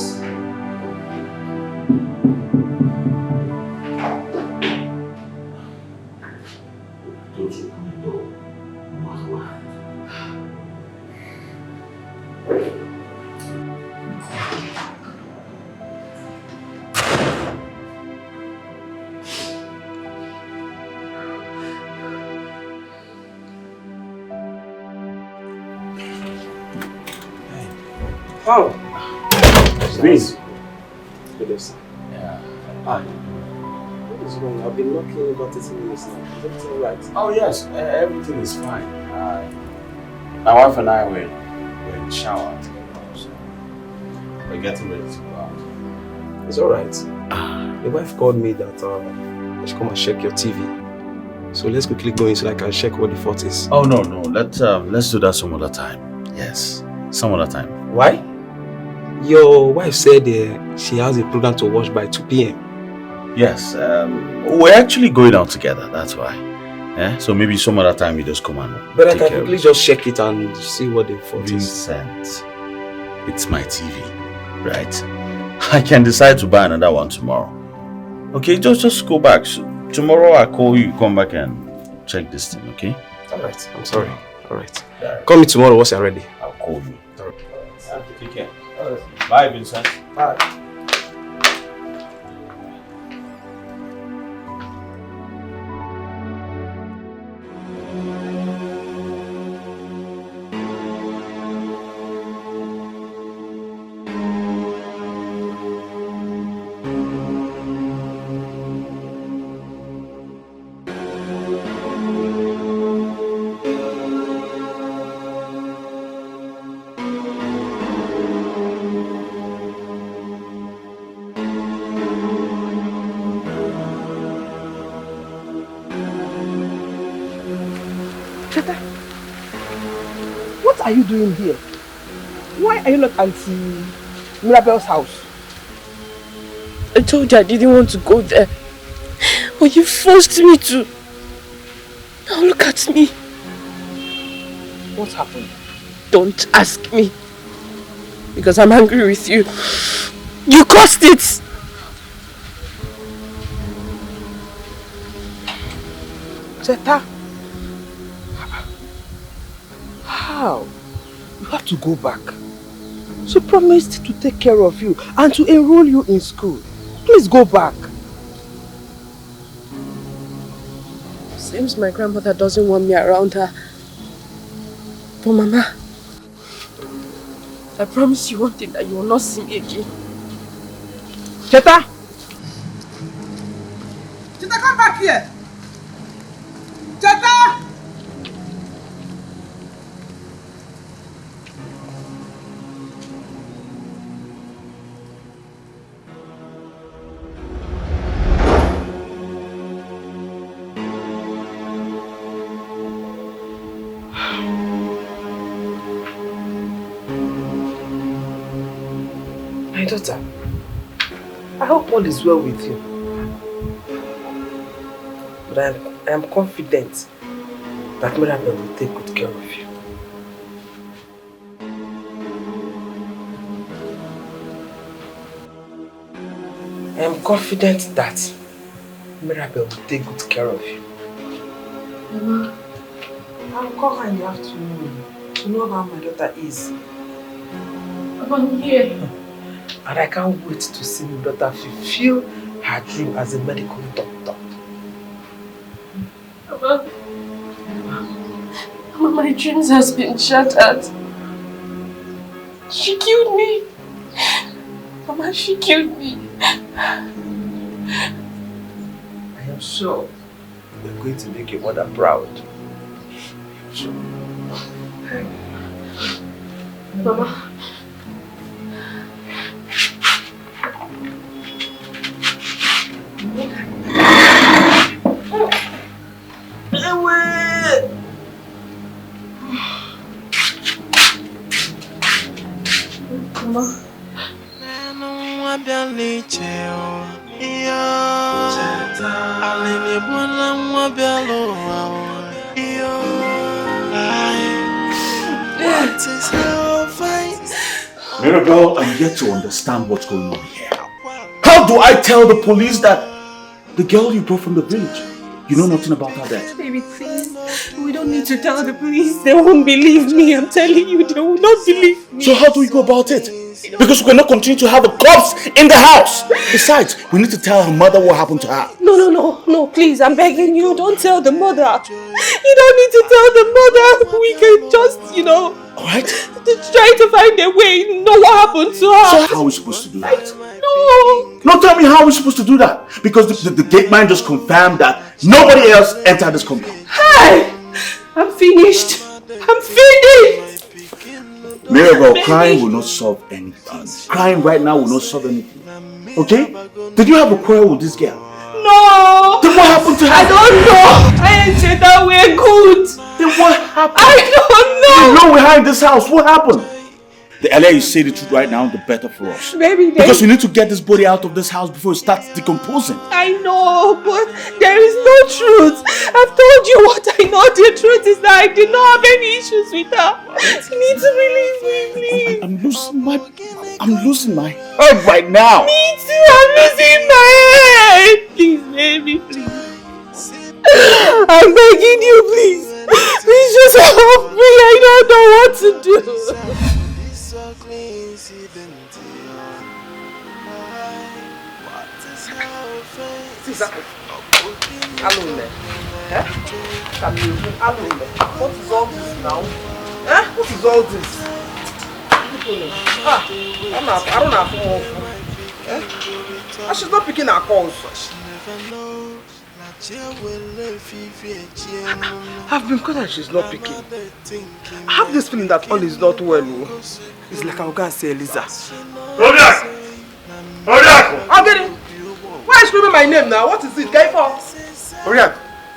Speaker 7: Don't open the door, no matter what happens.
Speaker 1: Oh.
Speaker 7: Vince.
Speaker 1: Good sir.
Speaker 7: Yeah.
Speaker 1: Hi. What is wrong? I've been knocking about 30 minutes now. Is everything alright?
Speaker 7: Oh yes, everything is fine. My wife and I were in the shower together, so we're getting ready to go out.
Speaker 1: It's alright. Your wife called me that I should come and check your TV. So let's quickly go in so I can check what the fault is.
Speaker 7: Oh no. Let's do that some other time. Yes, some other time.
Speaker 1: Why? Your wife said she has a program to watch by 2 p.m.
Speaker 7: Yes, we're actually going out together, that's why. Yeah? So maybe some other time you just come and
Speaker 1: But I can quickly just check it and see what the fault is.
Speaker 7: Vincent, it's my TV, right? I can decide to buy another one tomorrow. Okay, just go back. So, tomorrow I'll call you, come back and check this thing, okay?
Speaker 1: Alright, I'm sorry. Alright. Call me tomorrow once you're ready.
Speaker 7: I'll call you. Alright. Take care. Bye, Vincent.
Speaker 1: Bye. What are you doing here? Why are you not Auntie Mirabel's house?
Speaker 8: I told you I didn't want to go there. But you forced me to. Now look at me.
Speaker 1: What happened?
Speaker 8: Don't ask me. Because I'm angry with you. You caused it!
Speaker 1: Zeta? How? You have to go back. She promised to take care of you and to enroll you in school. Please go back.
Speaker 8: Seems my grandmother doesn't want me around her. But Mama, I promise you one thing, that you will not see me again.
Speaker 1: Cheta!
Speaker 6: Cheta, come back here! Cheta!
Speaker 1: My daughter, I hope all is well with you. But I am confident that Mirabel will take good care of you. I am confident that Mirabel will take good care of you.
Speaker 8: Mama,
Speaker 1: I'll call her in the afternoon to know how my daughter is.
Speaker 8: I'm here.
Speaker 1: And I can't wait to see my daughter fulfill her dream as a medical doctor.
Speaker 8: Mama, my dreams has been shattered. She killed me. Mama, she killed me.
Speaker 1: I am sure we're going to make your mother proud. I'm sure.
Speaker 8: Mama.
Speaker 7: Mirabel, I'm yet to understand what's going on here. How do I tell the police that the girl you brought from the village, you know nothing about her death?
Speaker 8: Baby, please. We don't need to tell the police. They won't believe me. I'm telling you, they will not believe me.
Speaker 7: So how do we go about it? Because we cannot continue to have the cops in the house. Besides, we need to tell her mother what happened to her.
Speaker 8: No, please, I'm begging you, don't tell the mother. You don't need to tell the mother. We can just,
Speaker 7: Alright?
Speaker 8: try to find a way, know what happened to her.
Speaker 7: So how are we supposed to do that?
Speaker 8: No.
Speaker 7: No, tell me how we're supposed to do that. Because the gate man just confirmed that nobody else entered this compound.
Speaker 8: Hey! I'm finished. I'm finished.
Speaker 7: Mirabel, crying will not solve anything. Crying right now will not solve anything. Okay? Did you have a quarrel with this girl?
Speaker 4: know.
Speaker 5: Then what happened to her?
Speaker 4: I don't know. I ain't said that we're good.
Speaker 5: Then what happened?
Speaker 4: I don't know.
Speaker 5: You know we're here in this house. What happened? The earlier you say the truth right now, the better for us.
Speaker 4: Maybe they...
Speaker 5: Because we need to get this body out of this house before it starts decomposing.
Speaker 4: I know, but there is no truth. I've told you what I know. The truth is that I did not have any issues with her. You need to release me, please.
Speaker 5: I'm losing my head right now.
Speaker 4: Me too, I'm losing my head. Please, baby, please. I'm begging you, please. Please just help me. I don't know what to do.
Speaker 1: What is all this now? What is all this? I don't have more. She's not picking her calls. I've been caught that she's not picking. I have this feeling that all is not well. It's like I'll go and say Eliza.
Speaker 3: Frederick! Frederick!
Speaker 1: I'm getting. Why are you screaming my name now? What is it? Guy for?
Speaker 3: Frederick,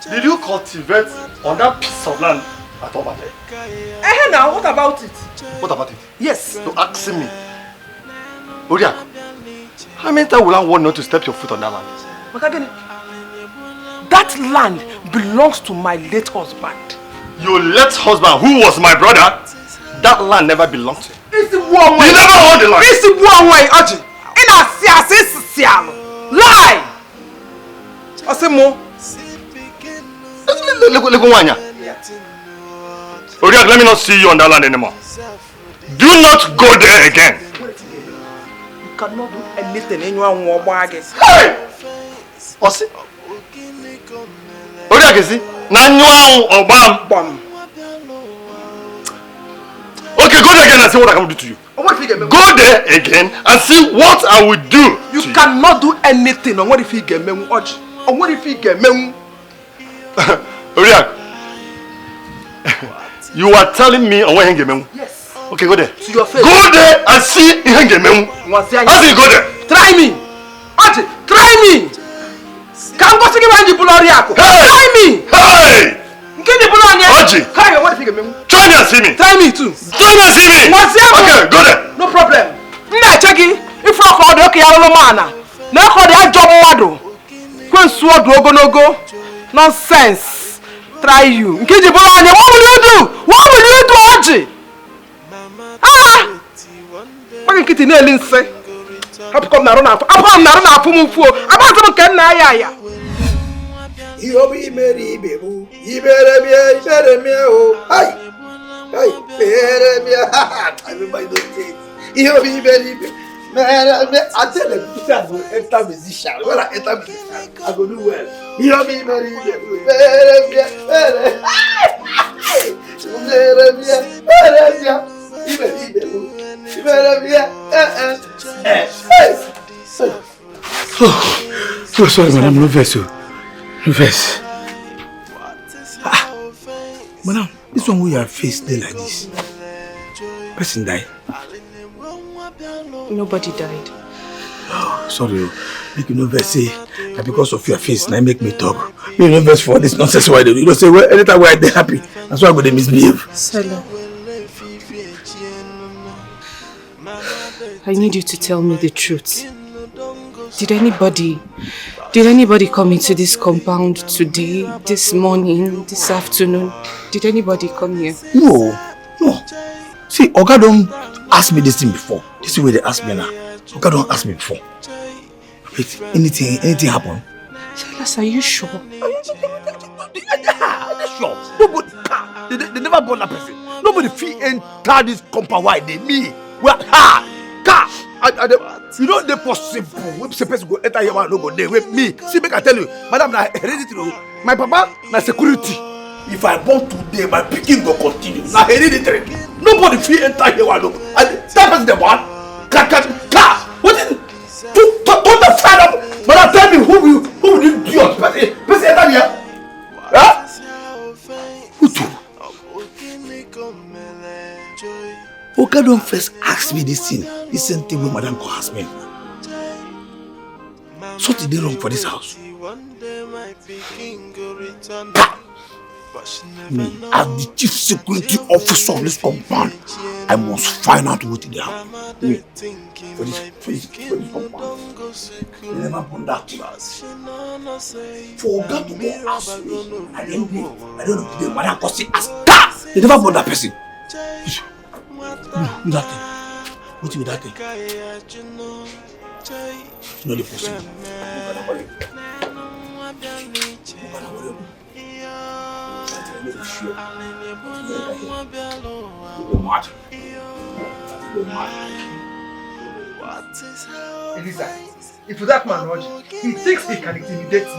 Speaker 3: did you cultivate on that piece of land at Obate?
Speaker 1: Now, what about it?
Speaker 3: What about it?
Speaker 1: Yes.
Speaker 3: You're asking me. Frederick, how many times will I want not to step your foot on that land?
Speaker 1: That land belongs to my late husband.
Speaker 3: Your late husband, who was my brother, that land never belonged to him.
Speaker 1: It's the one way.
Speaker 3: You never owned the land.
Speaker 1: It's the one way, Oji. Lie! I say more.
Speaker 3: Odiak, let me not see you on that land anymore. Do not go there again.
Speaker 1: You cannot do anything anyone won't bag it.
Speaker 3: Hey! Osi? Odiak, you see? Nanyuan or bam. Okay, go there again and see what I can do to you. Go there again and see what I will do.
Speaker 1: You cannot do anything. On what if he get me? On what if he get me?
Speaker 3: Odiak, you are telling me on what he get me?
Speaker 1: Yes.
Speaker 3: Okay, go there.
Speaker 1: To your face.
Speaker 3: Go there and see he get me. How do you go there?
Speaker 1: Try me. Oji, try me. Can't go to the Bulariako. Try me.
Speaker 3: Hey! Oji,
Speaker 1: what if he get me?
Speaker 3: try me and see me.
Speaker 1: Try me too.
Speaker 3: Try me and see me. Okay, go there.
Speaker 1: No problem. If I call the okay, man. Now call the job model. When sword no nonsense. Try you. What will you do? What will you do, Oji? What can you nail say? How come now? I'm not from Mufu. I'm not going to
Speaker 11: You'll be married, baby. You better be oh. Hi. Everybody don't say you'll be married. Man, I tell them, I go enter musician. When I enter musician, I go do well. You'll be married,
Speaker 5: Oh, sorry, madam, no verse. No verse. Madam, this one where your face there like this. Person died.
Speaker 9: Nobody died.
Speaker 5: Oh, sorry. Make you no verse say that because of your face, now make me talk. Me no verse for this nonsense why they do. You don't say well, anytime where they happy. That's why I go they misbehave.
Speaker 9: Sela, I need you to tell me the truth. Did anybody come into this compound today, this morning, this afternoon? Did anybody come here?
Speaker 5: No. See, Oga don't ask me this thing before. This is the way they ask me now. Oga don't ask me before. Wait, anything happen?
Speaker 9: Silas, are you sure?
Speaker 5: I'm sure. Nobody, they never born that person. Nobody feel enter this compound. Why they me? Well, you know the possible. When the person go enter here, no go there with me. See, make I tell you, madam, na hereditary. My papa na security. If I born today, my picking go continue. Na hereditary. Nobody feel enter here, no. And that person the one. What is it? Don't stand up. Madam, tell me who will you do your person enter here? Huh? Who do? Oga don't first ask me this thing. This same thing when madam go ask me. Something did wrong for this house. Me, as the chief security officer of this compound, I must find out what they have. Me, for this compound, they never born that class. Forgot to go ask me. I don't know the man because he asked that. They never born that person. With that thing. What with that thing? It's not possible.
Speaker 1: Elisa, if that man Roger, he thinks he can intimidate me.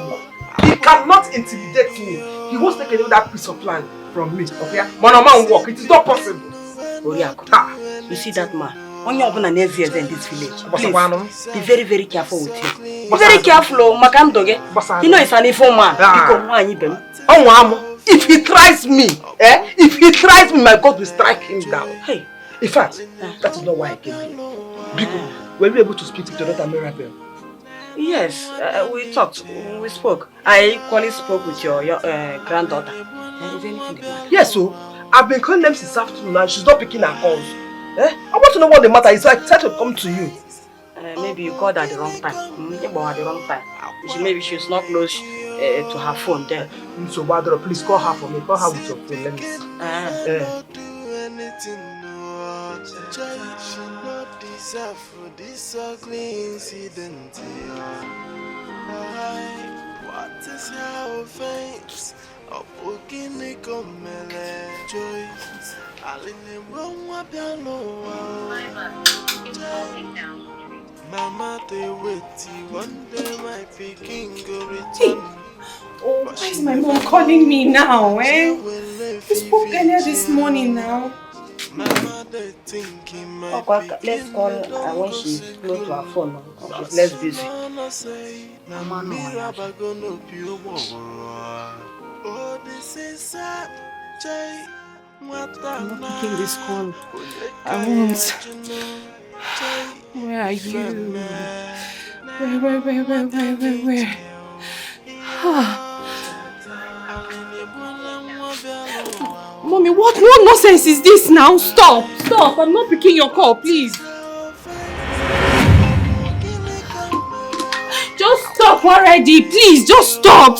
Speaker 1: He cannot intimidate me. He wants to take away that piece of land from me. Okay? Man walk. It is not possible.
Speaker 4: You see that man? When you're going to next year in this village, please be very, very careful with him. Be very careful, Makam Doge. You know he's an evil man.
Speaker 1: If he tries me, if he tries me, my God will strike him down.
Speaker 4: Hey.
Speaker 1: In fact, that is not why I came here. Because were you able to speak to your daughter Mirabel?
Speaker 4: Yes, we talked, we spoke. I equally spoke with your granddaughter. Is anything the matter?
Speaker 1: Yes, so I've been calling them since afternoon and she's not picking her calls. I want to know what the matter is, so I decided to come to you.
Speaker 4: Maybe you called at the wrong time. At the wrong time. Maybe she's not close to her phone there.
Speaker 1: So, Badro, please call her for me. Call her with your phone. Let me
Speaker 12: Mama, they wait one day my picking go
Speaker 9: return. Oh, why is my mom calling me now, We spoke earlier this morning now.
Speaker 12: Mama, they thinking my
Speaker 4: let's call her when she's close to her phone. She's less busy.
Speaker 12: Mama, Mirabel gonna be oh, this is sad.
Speaker 9: I'm not picking this call. I won't. Where are you? Where? Mommy, what nonsense is this now? Stop! I'm not picking your call, please. Just stop already, please. Just stop!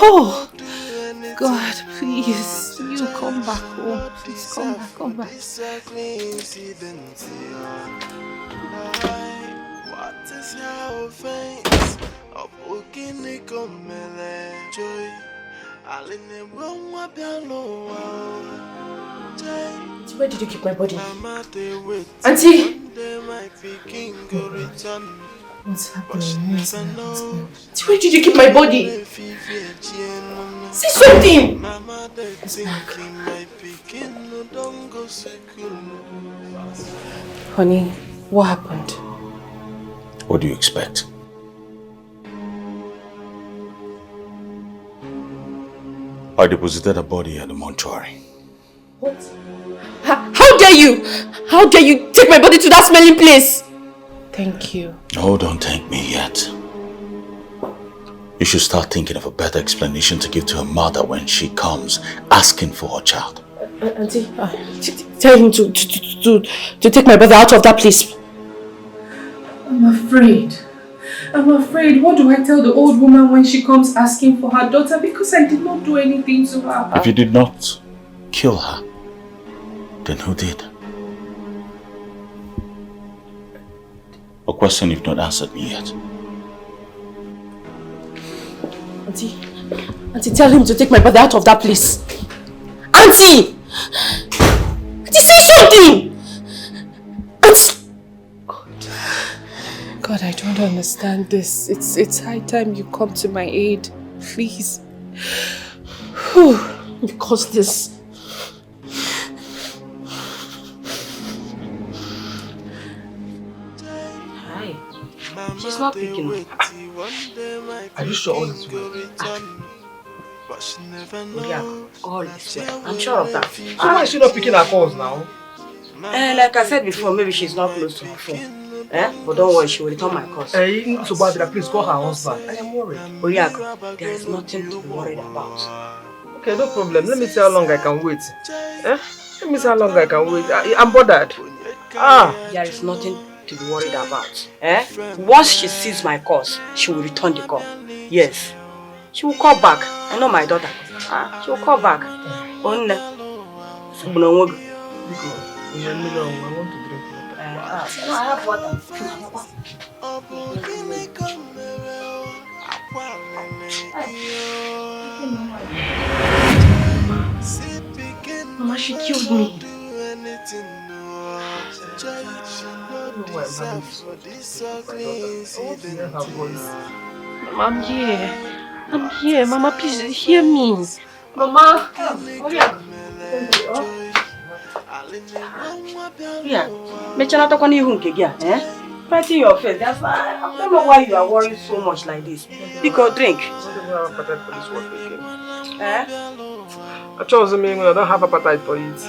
Speaker 9: Oh, God, please. You come back home. Please come back.
Speaker 12: What is your face?
Speaker 9: Where did you keep my body? Auntie! What's happening? Where did you keep my body? Say something! Honey, what happened?
Speaker 7: What do you expect? I deposited a body at the mortuary.
Speaker 9: What? How dare you? How dare you take my body to that smelling place? Thank you.
Speaker 7: Oh, don't thank me yet. You should start thinking of a better explanation to give to her mother when she comes asking for her child.
Speaker 9: Auntie, tell him to take my brother out of that place. I'm afraid. What do I tell the old woman when she comes asking for her daughter? Because I did not do anything to her.
Speaker 7: If you did not kill her, then who did? A question you've not answered me yet.
Speaker 9: Auntie, tell him to take my brother out of that place. Auntie! Auntie, say something! Auntie! God, I don't understand this. It's high time you come to my aid. Please. Because this...
Speaker 4: Hi. She's not picking up.
Speaker 1: Are you sure all is well?
Speaker 4: Yeah, all is well. I'm sure of that.
Speaker 1: So why is she not picking her calls now?
Speaker 4: Like I said before, maybe she's not close to her phone. But don't worry, she will return my calls.
Speaker 1: Hey, so Badra, please call her husband. I am worried.
Speaker 4: Oriako, there is nothing to be worried about.
Speaker 1: Okay, no problem. Let me see how long I can wait. Let me see how long I can wait. I'm bothered.
Speaker 4: There is nothing to be worried about. Once she sees my calls, she will return the call. Yes. She will call back. I know my daughter. She will call back.
Speaker 1: I want to drink
Speaker 4: I have water.
Speaker 8: Mama, she killed me. Mama, I'm here. I'm here. Mama, please hear me. Mama.
Speaker 4: Yeah. Fighting your face. That's why I don't know why you are worried so much like this. Because drink.
Speaker 1: I chose me when I don't have appetite for it.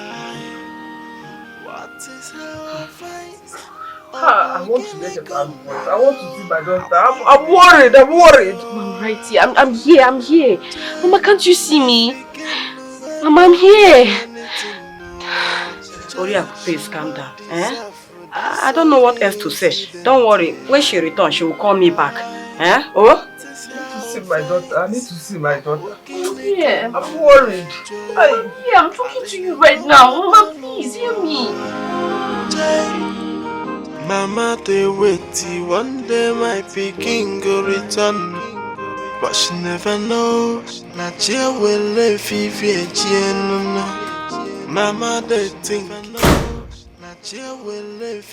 Speaker 1: I want to get a bad voice. I want to see my daughter. I'm worried. I'm worried.
Speaker 8: I'm right here. I'm here. Mama, can't you see me? Mama, I'm here.
Speaker 4: Oriako, please calm down. I don't know what else to say. Don't worry. When she returns, she will call me back. Oh?
Speaker 1: I need to see my daughter. I need to see my daughter.
Speaker 8: Yeah.
Speaker 1: I'm worried.
Speaker 8: Yeah, I'm talking to you right now. Mama, please hear me.
Speaker 12: Mama, they wait till one day my picking go return. But she never knows. Nadia will live Mama, they think. Nadia will live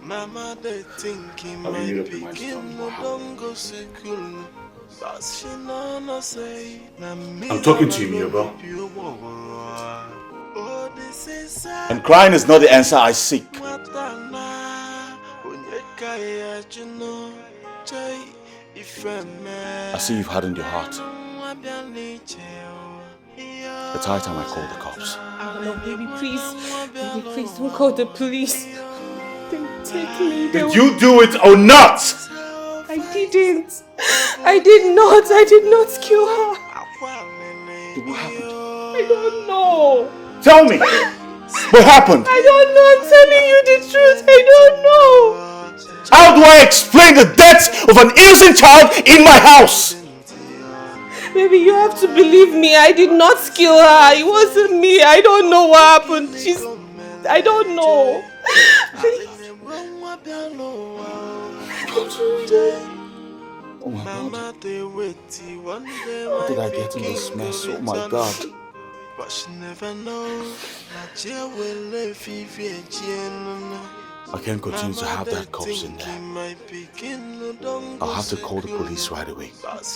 Speaker 12: Mama, they think he might begin no don't go school. But she no say.
Speaker 7: I'm talking to you, Mirabel. And crying is not the answer I seek. I see you've hardened your heart. It's high time I call the cops.
Speaker 9: No, baby, please. Baby, please don't call the police. Don't take me.
Speaker 7: Did you do it or not?
Speaker 9: I didn't. I did not. I did not kill her.
Speaker 7: What happened?
Speaker 9: I don't know.
Speaker 7: Tell me. What happened?
Speaker 9: I don't know. I'm telling you the truth. I don't know.
Speaker 7: How do I explain the death of an innocent child in my house?
Speaker 9: Baby, you have to believe me. I did not kill her. It wasn't me. I don't know what happened. I don't know.
Speaker 7: Oh my God. How did I get in this mess? Oh my God.
Speaker 12: But she never knows.
Speaker 7: I can't continue to have that corpse in there. I'll have to call the police right away.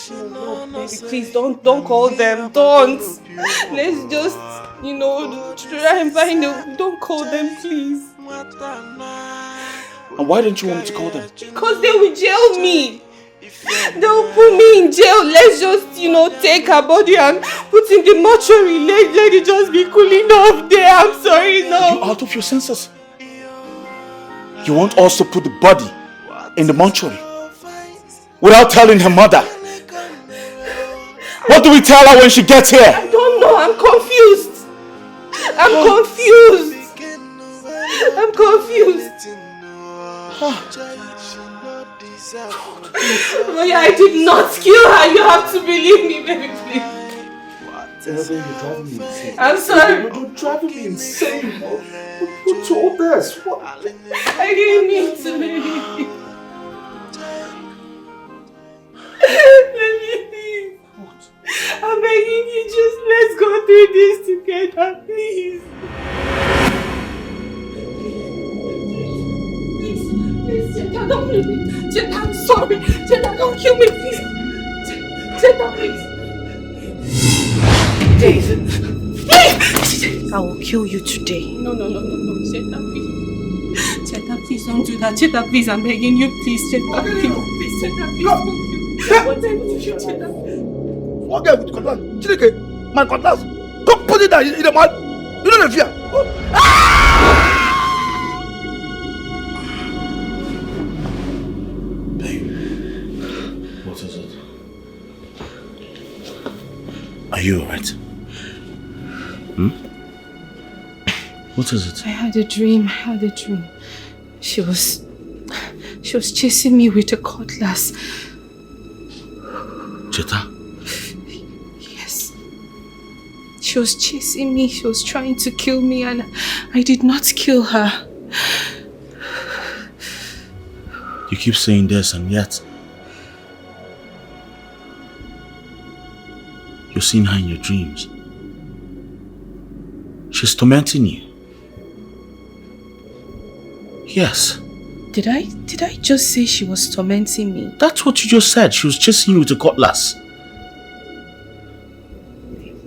Speaker 9: No, baby, please don't call them. Don't. Let's just, try and find them. Don't call them, please.
Speaker 7: And why didn't you want me to call them?
Speaker 9: Because they will jail me. They'll put me in jail. Let's just, take her body and put in the mortuary. Let it just be cooling off there. I'm sorry, no.
Speaker 7: You're out of your senses. You want us to put the body in the mortuary without telling her mother? What do we tell her when she gets here?
Speaker 9: I don't know. I'm confused. I'm confused. Oh yeah, I did not kill her. You have to believe me, baby, please.
Speaker 3: You're driving me insane.
Speaker 9: I'm sorry.
Speaker 3: You're driving me insane. What's all this? What?
Speaker 9: I didn't mean to, baby. Baby, what? I'm begging you, just let's go through this together, please. Please, Jetta, don't kill me. Jetta, I'm sorry. Jetta, don't kill me, please. Jetta, please. I will kill you today. No. Jetta, please. Jetta, please don't do that. Jetta, please, I'm begging you, please. Jetta, please. Jetta, please don't kill me. I want to shoot Jetta.
Speaker 11: What guy with the cutlass? Chideke, my cutlass. Come put it down in the mud. You don't fear.
Speaker 7: Are you alright? Hmm? What is it?
Speaker 9: I had a dream. She was chasing me with a cutlass.
Speaker 7: Cheta?
Speaker 9: Yes. She was chasing me. She was trying to kill me and I did not kill her.
Speaker 7: You keep saying this and yet you're seeing her in your dreams. She's tormenting you. Yes.
Speaker 9: Did I just say she was tormenting me?
Speaker 7: That's what you just said. She was chasing you with a cutlass.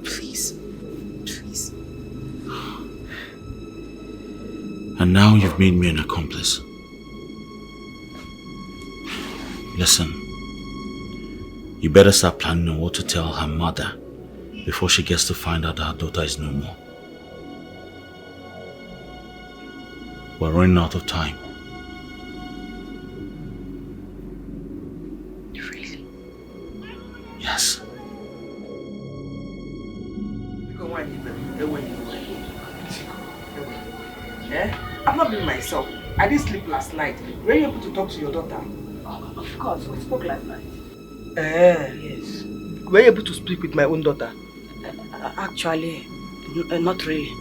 Speaker 9: Please.
Speaker 7: And now you've made me an accomplice. Listen, you better start planning on what to tell her mother before she gets to find out that her daughter is no more. We're running out of time.
Speaker 9: Really?
Speaker 7: Yes.
Speaker 1: I've not been myself. I didn't sleep last night. Were you able to talk to your daughter?
Speaker 4: Of course, we spoke last night.
Speaker 1: Yes. Were you able to speak with my own daughter?
Speaker 4: Actually, not really.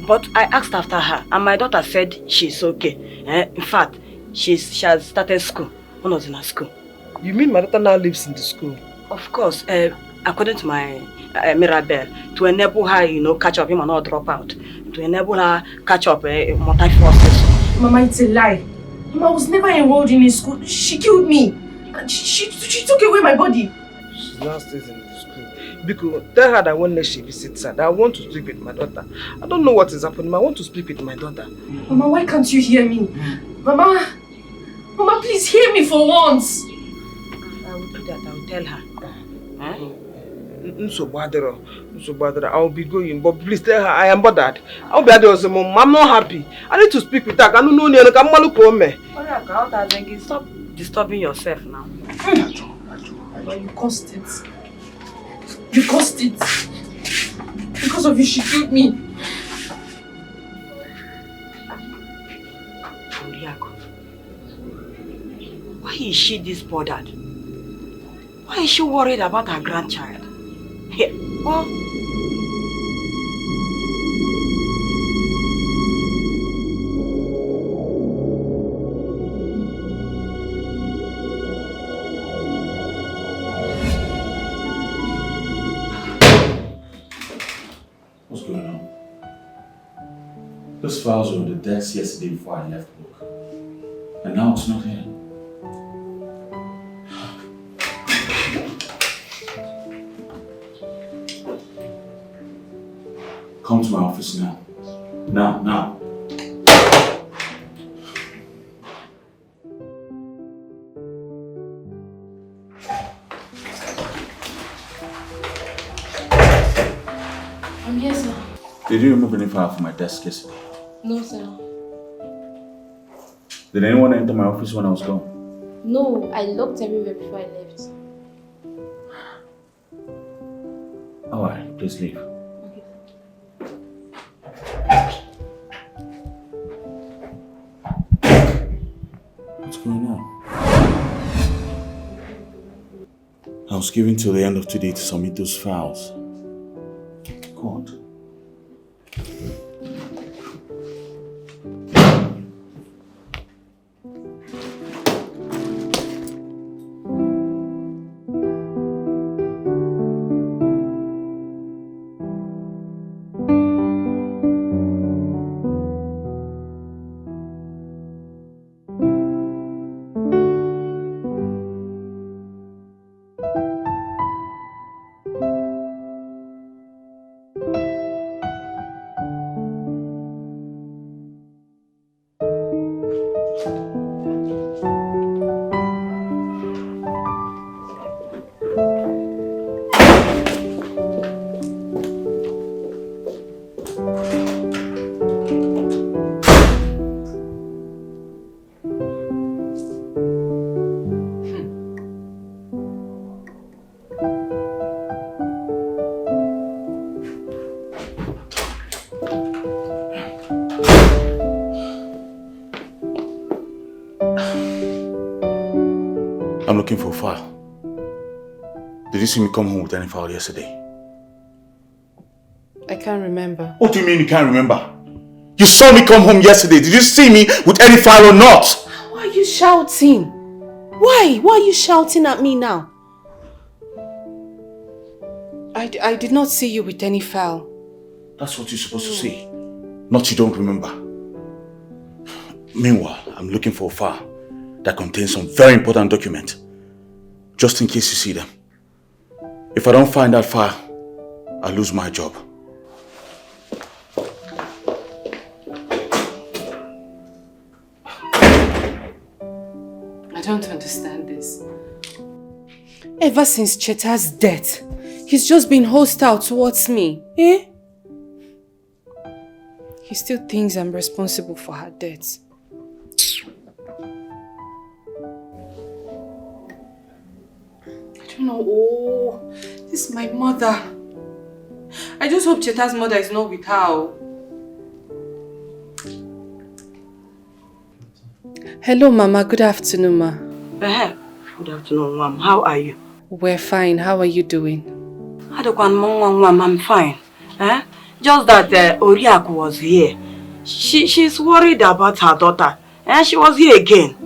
Speaker 4: But I asked after her, and my daughter said she's okay. In fact, she has started school. When I was in her school.
Speaker 1: You mean my daughter now lives in the school?
Speaker 4: Of course. According to my Mirabel, to enable her, catch up, and not drop out. To enable her catch up multi-forces.
Speaker 8: Mama, it's a lie. Mama was never enrolled in a school. She killed me. She took away my body.
Speaker 1: She now stays in the school. Because tell her that when she visits her, that I want to speak with my daughter. I don't know what is happening. I want to speak with my daughter.
Speaker 8: Mama, why can't you hear me? Mama, please hear me for once.
Speaker 4: I will do that. I will tell her.
Speaker 1: I'll be going, but please tell her I am bothered. I'll be at the mom. I'm not happy. I need to speak with her. I don't know.
Speaker 4: Stop disturbing yourself now.
Speaker 8: But you caused it. You caused it. Because of you, she killed me.
Speaker 4: Why is she this bothered? Why is she worried about her grandchild? Here, oh.
Speaker 7: What's going on? Those files were on the desk yesterday before I left work. And now it's not here. Come to my office now. Now.
Speaker 10: I'm here, sir.
Speaker 7: Did you remove any file from my desk yesterday?
Speaker 10: No, sir.
Speaker 7: Did anyone enter my office when I was gone?
Speaker 10: No, I looked everywhere before I left.
Speaker 7: Alright, please leave. What's going on? I was given till the end of today to submit those files. God. I'm looking for a file. Did you see me come home with any file yesterday?
Speaker 9: I can't remember.
Speaker 7: What do you mean you can't remember? You saw me come home yesterday. Did you see me with any file or not?
Speaker 9: Why are you shouting? Why? Why are you shouting at me now? I did not see you with any file.
Speaker 7: That's what you're supposed to say. Not you don't remember. Meanwhile, I'm looking for a file that contains some very important document. Just in case you see them. If I don't find that file, I'll lose my job.
Speaker 9: I don't understand this. Ever since Cheta's death, he's just been hostile towards me. Eh? He still thinks I'm responsible for her death. I don't know. Oh, this is my mother. I just hope Cheta's mother is not with her. Hello, Mama. Good afternoon, Ma.
Speaker 13: Good afternoon, Mom. How are you?
Speaker 9: We're fine. How are you doing?
Speaker 13: I'm fine. Just that Oriaku was here. She's worried about her daughter. She was here again.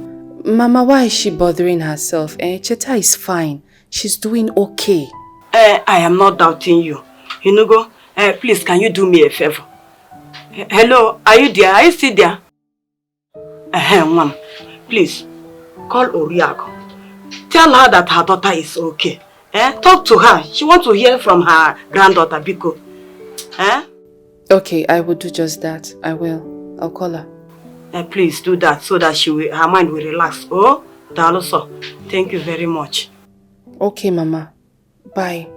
Speaker 9: Mama, why is she bothering herself? Cheta is fine. She's doing okay.
Speaker 13: I am not doubting you. Inugo, please, can you do me a favor? Hello, are you there? Are you still there? Mom, please, call Oriaku. Tell her that her daughter is okay. Talk to her. She wants to hear from her granddaughter, Biko.
Speaker 9: Okay, I will do just that. I will. I'll call her.
Speaker 13: Please do that so that her mind will relax. Oh, Daloso. Thank you very much.
Speaker 9: Okay, Mama. Bye.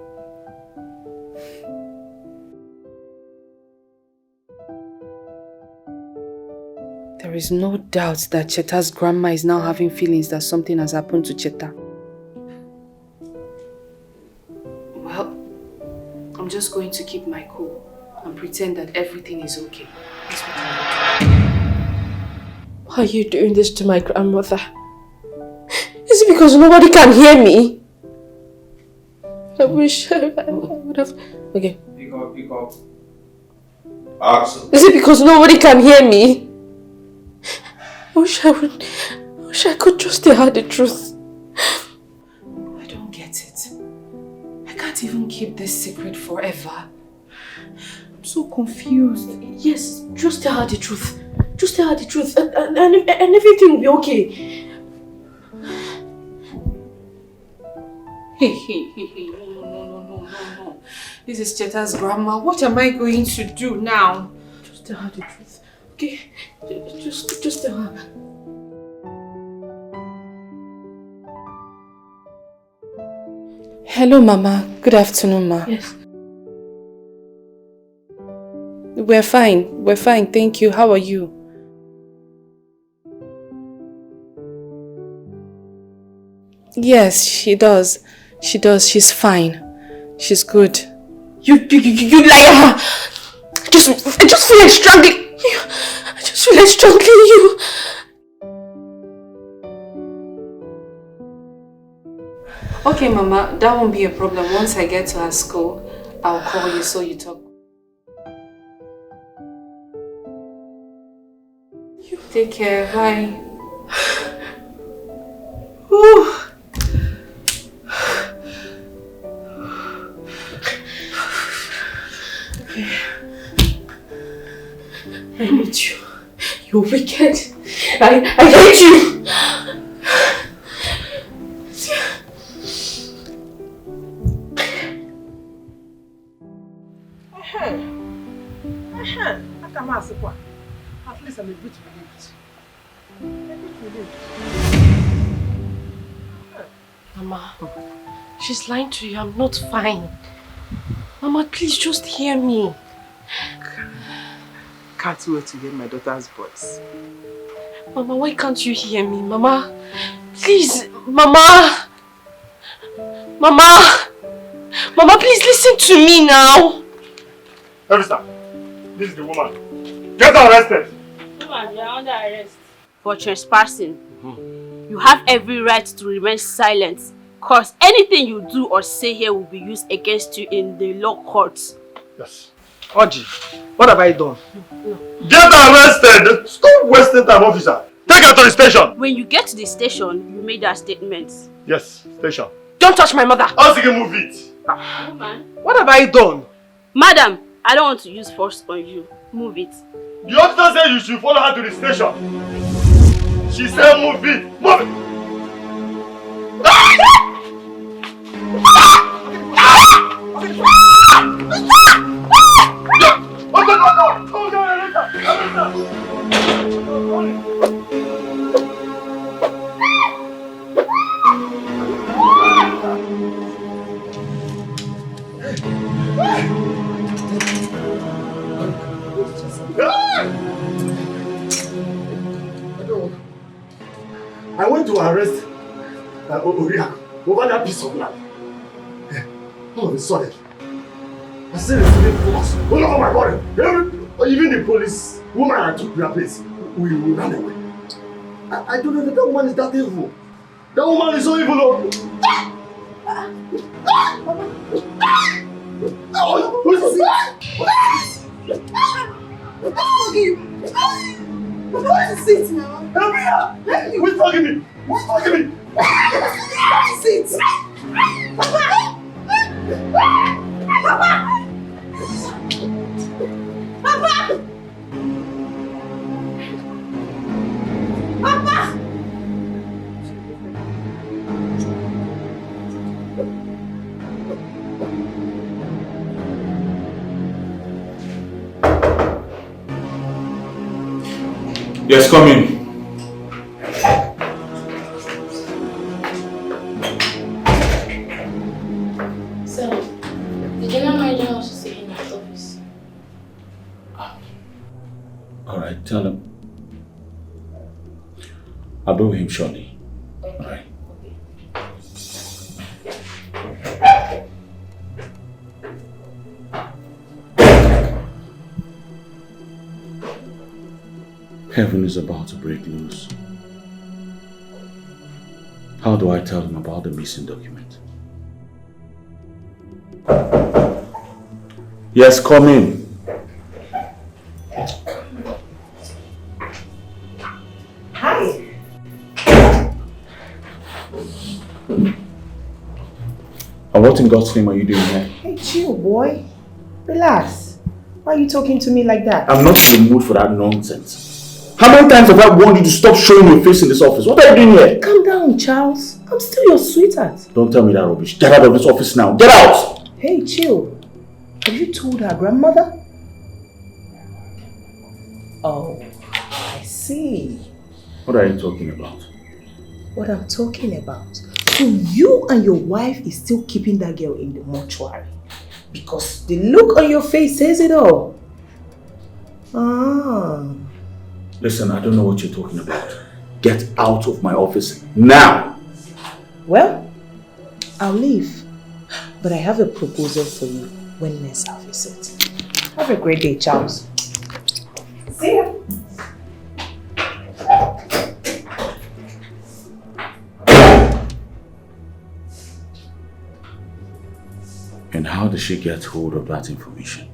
Speaker 9: There is no doubt that Cheta's grandma is now having feelings that something has happened to Cheta. Well, I'm just going to keep my cool and pretend that everything is okay. That's what I will do.
Speaker 8: Why are you doing this to my grandmother? Is it because nobody can hear me? I wish I would have... Okay.
Speaker 5: Pick up. Axel.
Speaker 8: Is it because nobody can hear me? I wish I could just tell her the truth.
Speaker 9: I don't get it. I can't even keep this secret forever. I'm so confused.
Speaker 8: Yes, just tell her the truth. Just tell her the truth and everything will be okay.
Speaker 9: Hey. No. This is Cheta's grandma. What am I going to do now?
Speaker 8: Just tell her the truth. Okay? Just tell her.
Speaker 9: Hello, Mama. Good afternoon, Ma.
Speaker 8: Yes.
Speaker 9: We're fine. Thank you. How are you? Yes, she does. She's fine. She's good.
Speaker 8: You liar! I just feel like strangling you. I just feel like strangling you.
Speaker 9: Okay, Mama, that won't be a problem. Once I get to her school, I'll call you so you talk. You take care. Bye.
Speaker 8: Ooh. I hate you. You're wicked. I hate you.
Speaker 1: At least I'm a bit relieved.
Speaker 8: Mama, she's lying to you. I'm not fine. Mama, please just hear me.
Speaker 1: Can't wait to hear my daughter's voice.
Speaker 8: Mama, why can't you hear me? Mama, please. Mama, please listen to me now.
Speaker 3: Officer, this is the woman. Get her arrested.
Speaker 4: Woman, you are under arrest.
Speaker 14: For trespassing.
Speaker 4: You have every right to remain silent, cause anything you do or say here will be used against you in the law courts.
Speaker 1: Yes. Oji, what have I done?
Speaker 4: No.
Speaker 3: Get arrested! Stop wasting time, officer. Take her to the station.
Speaker 4: When you get to the station, you made that statement.
Speaker 3: Yes, station.
Speaker 4: Don't touch my mother!
Speaker 3: I'll see you move it.
Speaker 1: What have I done?
Speaker 4: Madam, I don't want to use force on you. Move it.
Speaker 3: The officer said you should follow her to the station. She said move it. Move it. I went to arrest Oriak over that piece of land. All of a sudden, I started receiving calls all over my body. Even the police woman I took their place, we ran away. I don't know that woman is that evil. That woman is so evil. Who is this?
Speaker 6: What is it now?
Speaker 3: Help me out! Who's talking me? Who's talking me?
Speaker 6: What is it? Papa! Papa! Papa! Papa!
Speaker 7: Yes, come in.
Speaker 10: So, the general manager wants to see you in his office.
Speaker 7: Alright, tell him. I'll be with him shortly. Alright. Heaven is about to break loose. How do I tell him about the missing document? Yes, come in.
Speaker 6: Hi.
Speaker 7: And what in God's name are you doing here?
Speaker 6: Hey, chill, boy. Relax. Why are you talking to me like that?
Speaker 7: I'm not in the mood for that nonsense. How many times have I warned you to stop showing your face in this office? What are you doing here?
Speaker 6: Calm down, Charles. I'm still your sweetheart.
Speaker 7: Don't tell me that rubbish. Get out of this office now. Get out!
Speaker 6: Hey, chill. Have you told her grandmother? Oh, I see.
Speaker 7: What are you talking about?
Speaker 6: What I'm talking about. So you and your wife is still keeping that girl in the mortuary. Because the look on your face says it all. Ah.
Speaker 7: Listen, I don't know what you're talking about. Get out of my office now!
Speaker 6: Well, I'll leave. But I have a proposal for you when next I'll visit. Have a great day, Charles. See ya.
Speaker 7: And how did she get hold of that information?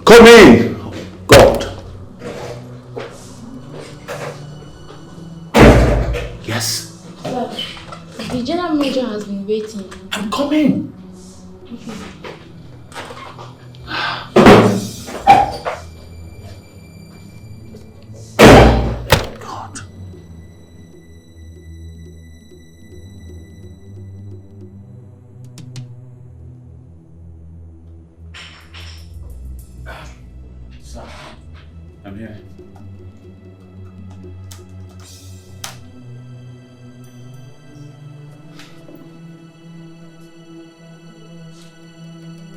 Speaker 7: Come in! Oh, God! Yes?
Speaker 10: The general manager has been waiting.
Speaker 7: I'm coming!
Speaker 10: Okay.
Speaker 7: God. Sir, I'm here.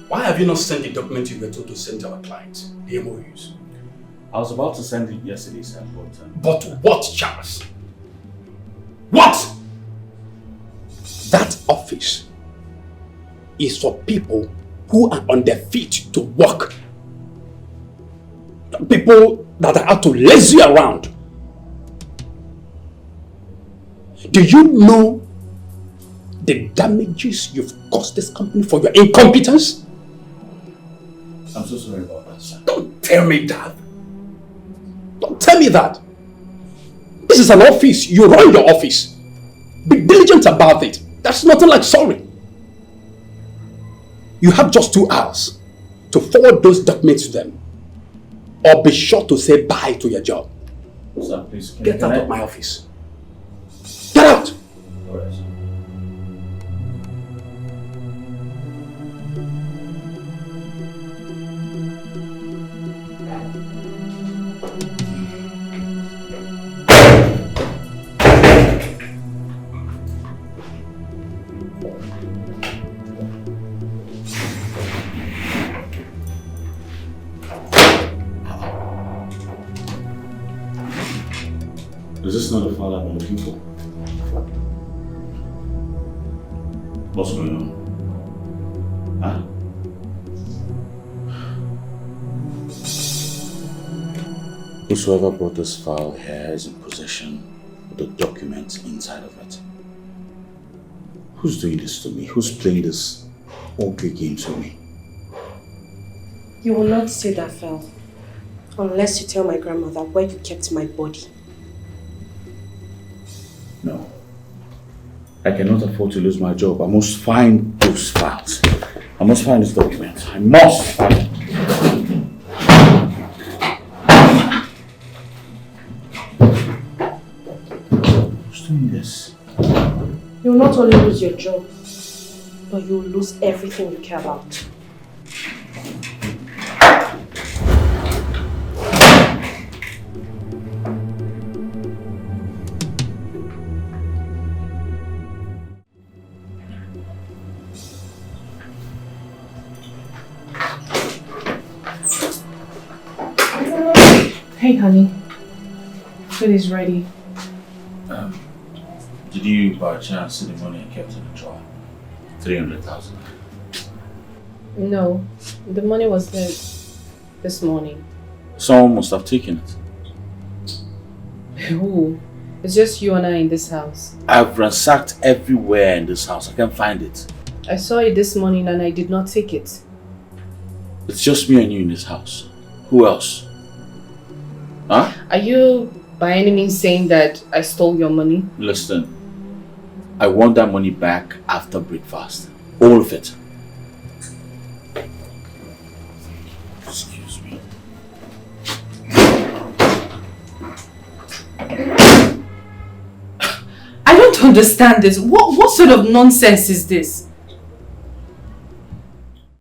Speaker 5: Why have you not sent the document you were told to send to our clients, the MOUs?
Speaker 7: I was about to send it yesterday, sir, but...
Speaker 5: But what, Charles? What? That office is for people who are on their feet to work
Speaker 14: People that are out to lazy you around. Do you know the damages you've caused this company for your incompetence?
Speaker 7: I'm so sorry about that, sir.
Speaker 14: Don't tell me that. Don't tell me that. This is an office. You run your office. Be diligent about it. That's nothing like sorry. You have just 2 hours to forward those documents to them. Or be sure to say bye to your job.
Speaker 7: Sir, please.
Speaker 14: Get out of my office. Get out!
Speaker 7: All right, sir. Is this not the father I'm looking for? What's going on? Huh? Whosoever brought this file here is in possession of the documents inside of it. Who's doing this to me? Who's playing this ugly game to me?
Speaker 6: You will not see that file unless you tell my grandmother where you kept my body.
Speaker 7: No. I cannot afford to lose my job. I must find those files. I must find this document. I must find it. Who's doing this?
Speaker 6: You will not only lose your job, but you will lose everything you care about.
Speaker 9: Hey, honey. Food is ready.
Speaker 7: Did you by chance see the money I kept in the drawer? 300,000.
Speaker 9: No, the money was there this morning.
Speaker 7: Someone must have taken it.
Speaker 9: Who? It's just you and I in this house.
Speaker 7: I've ransacked everywhere in this house. I can't find it.
Speaker 9: I saw it this morning and I did not take it.
Speaker 7: It's just me and you in this house. Who else? Huh?
Speaker 9: Are you by any means saying that I stole your money?
Speaker 7: Listen, I want that money back after breakfast. All of it. Excuse me.
Speaker 9: I don't understand this. What sort of nonsense is this?